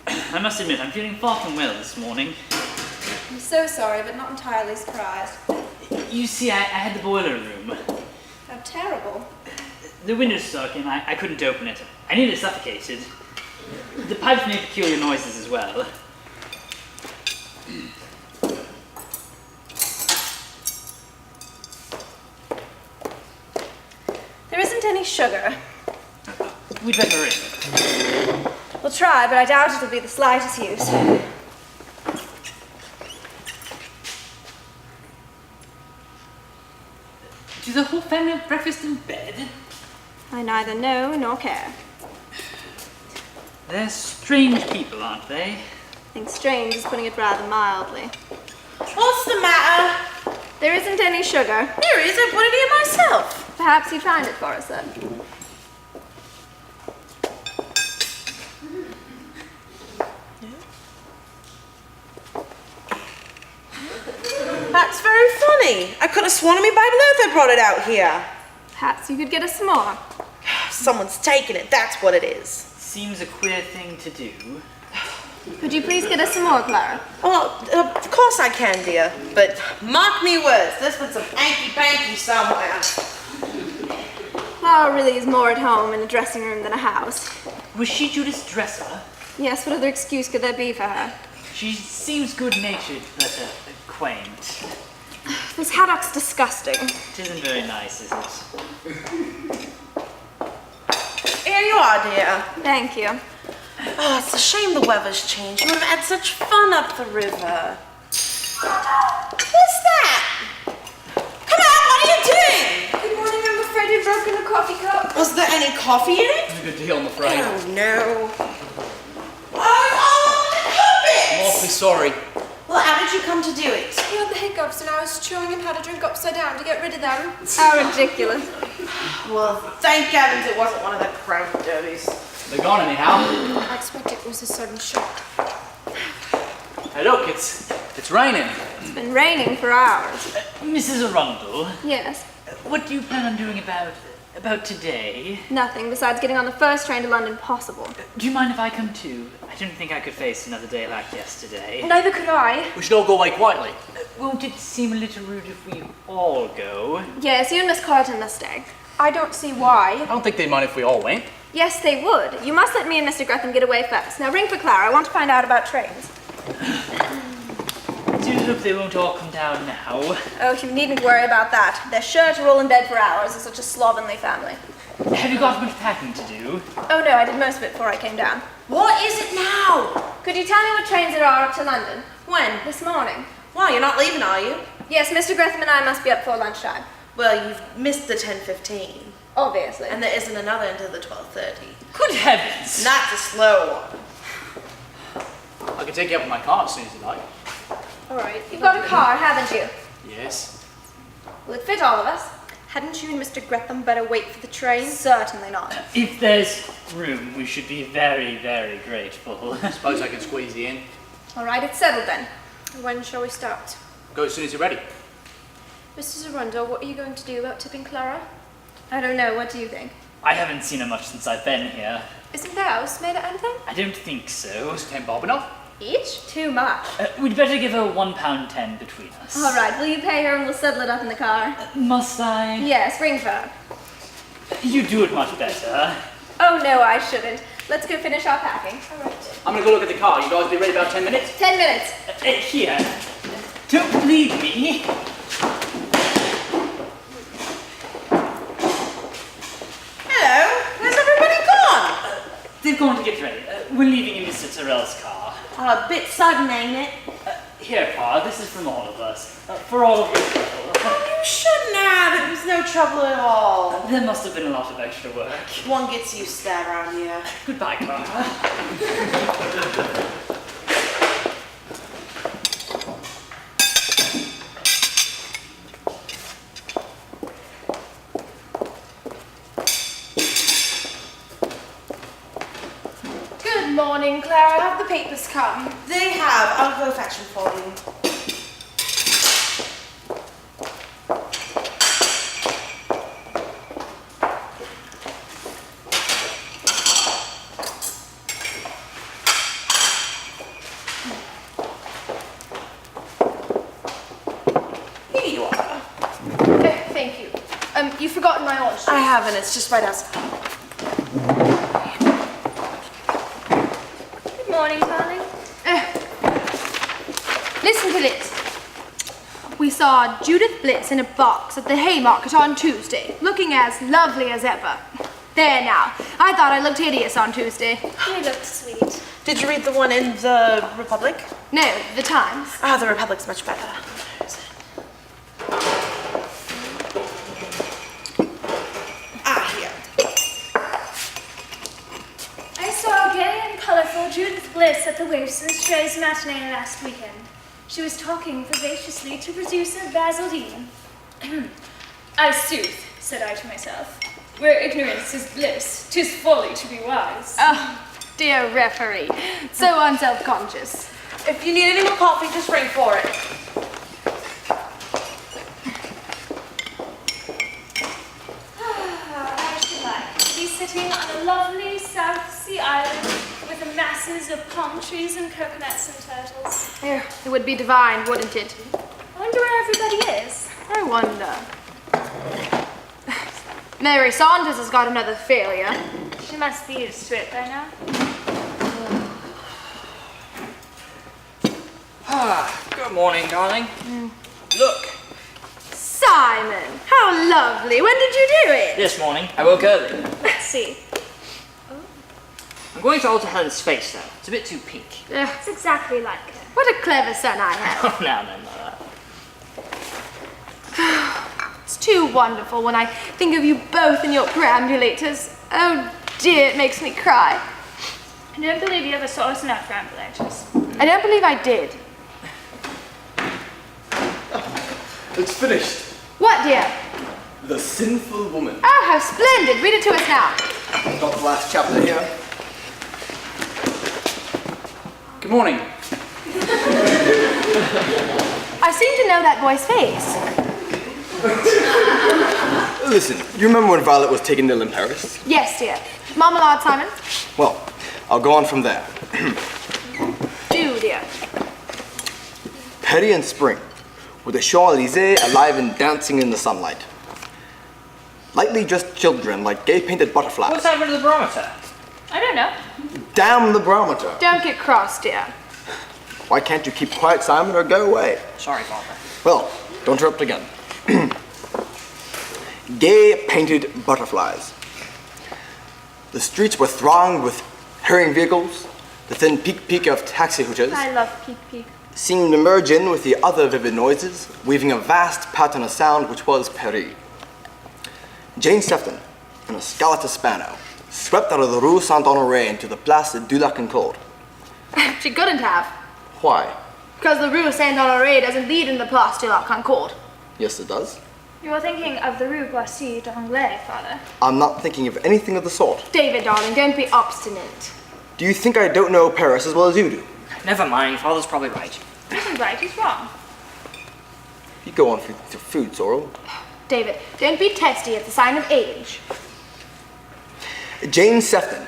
I must admit, I'm feeling far from well this morning.
I'm so sorry, but not entirely surprised.
You see, I had the boiler room.
How terrible.
The window's stuck and I couldn't open it. I nearly suffocated. The pipes made peculiar noises as well.
There isn't any sugar.
We'd better ring.
We'll try, but I doubt it'll be the slightest use.
Do the whole family have breakfast in bed?
I neither know nor care.
They're strange people, aren't they?
I think strange is putting it rather mildly.
What's the matter?
There isn't any sugar.
There is, I put it here myself.
Perhaps you'd find it for us then.
That's very funny. I could have sworn to me Bible Earth I brought it out here.
Perhaps you could get us some more.
Someone's taken it, that's what it is.
Seems a queer thing to do.
Could you please get us some more, Clara?
Well, of course I can, dear. But mark me words, there's been some hanky-panky somewhere.
Clara really is more at home in a dressing room than a house.
Was she Judith's dresser?
Yes, what other excuse could there be for her?
She seems good-natured, but quaint.
This haddock's disgusting.
It isn't very nice, is it?
Here you are, dear.
Thank you.
Oh, it's a shame the weather's changed. We would have had such fun up the river. What's that? Come out, what are you doing?
Good morning, I'm afraid you've broken the coffee cup.
Was there any coffee in it?
A good deal, I'm afraid.
Oh, no. Oh, the carpet!
I'm awfully sorry.
Well, how did you come to do it?
He had the hiccups and I was showing him how to drink upside down to get rid of them.
How ridiculous.
Well, thank heavens it wasn't one of the crown derbies.
They're gone anyhow.
I expect it was a sudden shock.
Hey, look, it's raining.
It's been raining for hours.
Mrs. Arundel,
Yes.
what do you plan on doing about today?
Nothing besides getting on the first train to London possible.
Do you mind if I come too? I don't think I could face another day like yesterday.
Neither could I.
We should all go away quietly.
Won't it seem a little rude if we all go?
Yes, you and Miss Carlton must stay.
I don't see why.
I don't think they'd mind if we all went.
Yes, they would. You must let me and Mr. Gretham get away first. Now ring for Clara. I want to find out about trains.
Do you hope they won't all come down now?
Oh, you needn't worry about that. They're sure to roll in bed for hours. They're such a slovenly family.
Have you got much packing to do?
Oh no, I did most of it before I came down.
What is it now?
Could you tell me what trains there are up to London?
When?
This morning.
Why, you're not leaving, are you?
Yes, Mr. Gretham and I must be up for lunchtime.
Well, you've missed the 10:15.
Obviously.
And there isn't another until the 12:30.
Good heavens!
That's a slow one.
I can take you up in my car as soon as you like.
All right. You've got a car, haven't you?
Yes.
Will it fit all of us?
Hadn't you and Mr. Gretham better wait for the train?
Certainly not.
If there's room, we should be very, very grateful.
I suppose I can squeeze you in.
All right, it's settled then.
When shall we start?
Go as soon as you're ready.
Mrs. Arundel, what are you going to do about tipping Clara?
I don't know. What do you think?
I haven't seen her much since I've been here.
Isn't the house made of anything?
I don't think so.
Was 10 bob enough?
Each? Too much.
We'd better give her £1.10 between us.
All right, will you pay her and we'll settle it up in the car?
Must I?
Yes, ring for her.
You do it much better.
Oh no, I shouldn't. Let's go finish our packing.
All right.
I'm gonna go look at the car. You guys be ready about 10 minutes?
10 minutes.
Here. Don't leave me.
Hello, where's everybody gone?
They've gone to get ready. We're leaving in Mr. Tyrrell's car.
A bit sudden, ain't it?
Here, Pa, this is from all of us. For all of your trouble.
You shouldn't have. It was no trouble at all.
There must have been a lot of extra work.
One gets used to that around here.
Goodbye, Clara.
Good morning, Clara. Have the papers come?
They have. I'll go fetch them for you. heaven, it's just right outside.
Good morning, darling.
Listen to this. We saw Judith Bliss in a box at the Haymarket on Tuesday, looking as lovely as ever. There now. I thought I looked hideous on Tuesday.
You looked sweet.
Did you read the one in the Republic?
No, the Times.
Ah, the Republic's much better. Here.
I saw gay and colourful Judith Bliss at the Waifs and Strays matinee last weekend. She was talking vivaciously to producer Basil Dean. I sooth, said I to myself. Where ignorance is bliss, 'tis folly to be wise.
Oh, dear referee. So unself-conscious.
If you need any more coffee, just ring for it.
I should like to be sitting on a lovely South Sea island with the masses of palm trees and coconuts and turtles.
It would be divine, wouldn't it?
I wonder where everybody is.
I wonder. Mary Saunders has got another failure.
She must be used to it by now.
Good morning, darling. Look,
Simon, how lovely. When did you do it?
this morning I woke early.
Let's see.
I'm going to alter Helen's face, though. It's a bit too pink.
It's exactly like her.
What a clever son I have.
Oh, now then, Mother.
It's too wonderful when I think of you both in your perambulators. Oh dear, it makes me cry.
I don't believe you ever saw us in our perambulators.
I don't believe I did.
It's finished.
What, dear?
The Sinful Woman.
Oh, how splendid. Read it to us now.
Got the last chapter here.
Good morning.
I seem to know that boy's face.
Listen, you remember when Violet was taken ill in Paris?
Yes, dear. Marmalade, Simon?
Well, I'll go on from there.
Do, dear.
Petty and spring, with the Champs-Élysées alive and dancing in the sunlight. Lightly dressed children like gay painted butterflies.
What's happened to the barometer?
I don't know.
Damn the barometer.
Don't get cross, dear.
Why can't you keep quiet, Simon, or go away?
Sorry, Father.
Well, don't interrupt again. Gay painted butterflies. The streets were thronged with hurrying vehicles. The thin peak of taxi hooters
I love Peek Peek.
seemed to merge in with the other vivid noises, weaving a vast pattern of sound which was Paris. Jane Sefton, in a Scala Spano, swept out of the Rue Saint-Honoré into the Place de la Concorde.
She couldn't have.
Why?
Because the Rue Saint-Honoré doesn't lead in the Place de la Concorde.
Yes, it does.
You're thinking of the Rue Boissy d'Anglais, Father.
I'm not thinking of anything of the sort.
David, darling, don't be obstinate.
Do you think I don't know Paris as well as you do?
Never mind, Father's probably right.
He isn't right, he's wrong.
You go on with your food, Sorrel.
David, don't be testy. It's a sign of age.
Jane Sefton,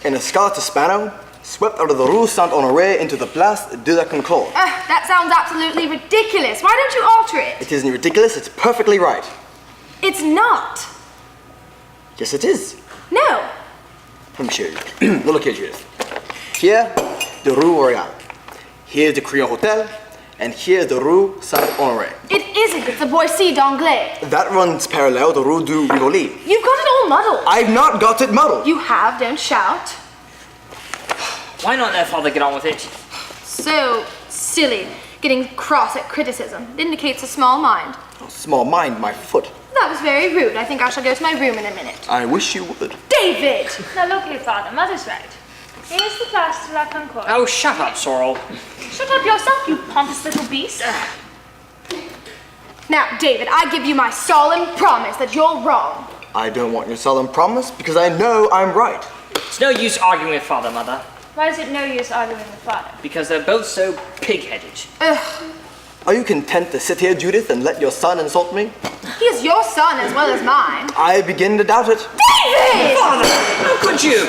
in a Scala Spano, swept out of the Rue Saint-Honoré into the Place de la Concorde.
That sounds absolutely ridiculous. Why don't you alter it?
It isn't ridiculous, it's perfectly right.
It's not.
Yes, it is.
No.
Let me show you. Look here, Judith. Here, the Rue Royale. Here's the Crillon Hotel, and here's the Rue Saint-Honoré.
It isn't. It's the Boissy d'Anglais.
That runs parallel to Rue du Rivoli.
You've got it all muddled.
I've not got it muddled.
You have. Don't shout.
Why not let Father get on with it?
So silly. Getting cross at criticism. It indicates a small mind.
Small mind, my foot.
That was very rude. I think I shall go to my room in a minute.
I wish you would.
David!
Now look here, Father, Mother's right. Here's the Place de la Concorde.
Oh, shut up, Sorrel.
Shut up yourself, you pompous little beast.
Now, David, I give you my solemn promise that you're wrong.
I don't want your solemn promise because I know I'm right.
It's no use arguing with Father, Mother,
Why is it no use arguing with Father?
because they're both so pig-headed.
Ugh.
Are you content to sit here, Judith, and let your son insult me?
He is your son as well as mine.
I begin to doubt it.
David!
Father, how could you?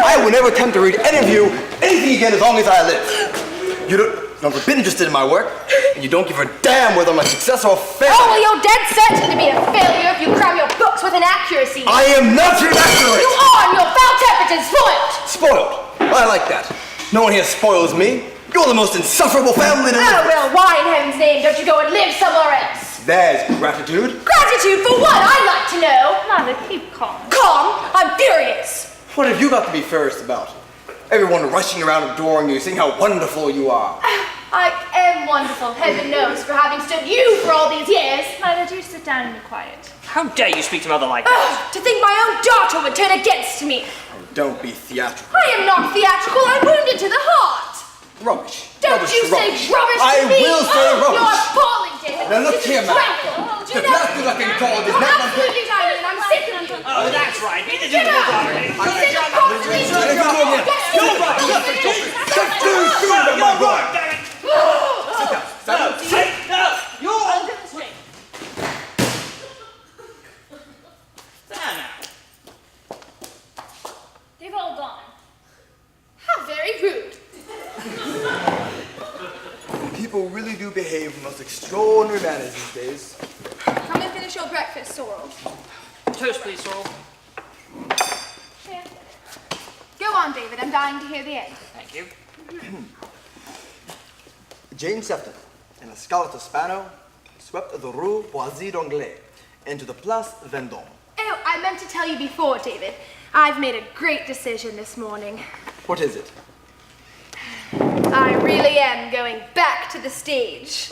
I will never attempt to read any of you anything again as long as I live. You don't be interested in my work. and you don't give a damn whether I'm a success or a failure.
Oh, well, you're dead certain to be a failure if you cram your books with inaccuracy.
I am not inaccurate!
You are, and your foul-tempered and spoiled.
Spoiled. I like that. No one here spoils me. You're the most insufferable family to live
Oh,
with.
well, why in heaven's name don't you go and live somewhere else?
There's gratitude.
Gratitude for what, I'd like to know.
Mother, keep calm.
Calm? I'm furious.
What have you got to be furious about? Everyone rushing around adoring you, saying how wonderful you are.
I am wonderful, heaven knows, for having stood you for all these years.
Mother, do sit down and be quiet.
How dare you speak to Mother like that?
To think my own daughter would turn against me.
Oh, don't be theatrical.
I am not theatrical, I'm wounded to the heart.
Rubbish.
Don't
Rubbish,
you say rubbish to
I
me.
will say rubbish.
You're appalling, David.
Now look
This
here,
is
man.
dreadful.
The last thing I can call it is
You're
not my
absolutely tiny, and I'm sick of you.
Oh, that's right. Be the
Get
dutiful
out.
daughter.
Sit across the street.
They've all gone.
How very rude.
People really do behave in most extraordinary manners these days.
Come and finish your breakfast, Sorrel.
Toast, please, Sorrel.
Here.
Go on, David. I'm dying to hear the end.
Thank you.
Jane Sefton, in a Scarlet Hispano, swept the Rue Boisy d'Anglais into the Place Vendôme.
Oh, I meant to tell you before, David. I've made a great decision this morning.
What is it?
I really am going back to the stage.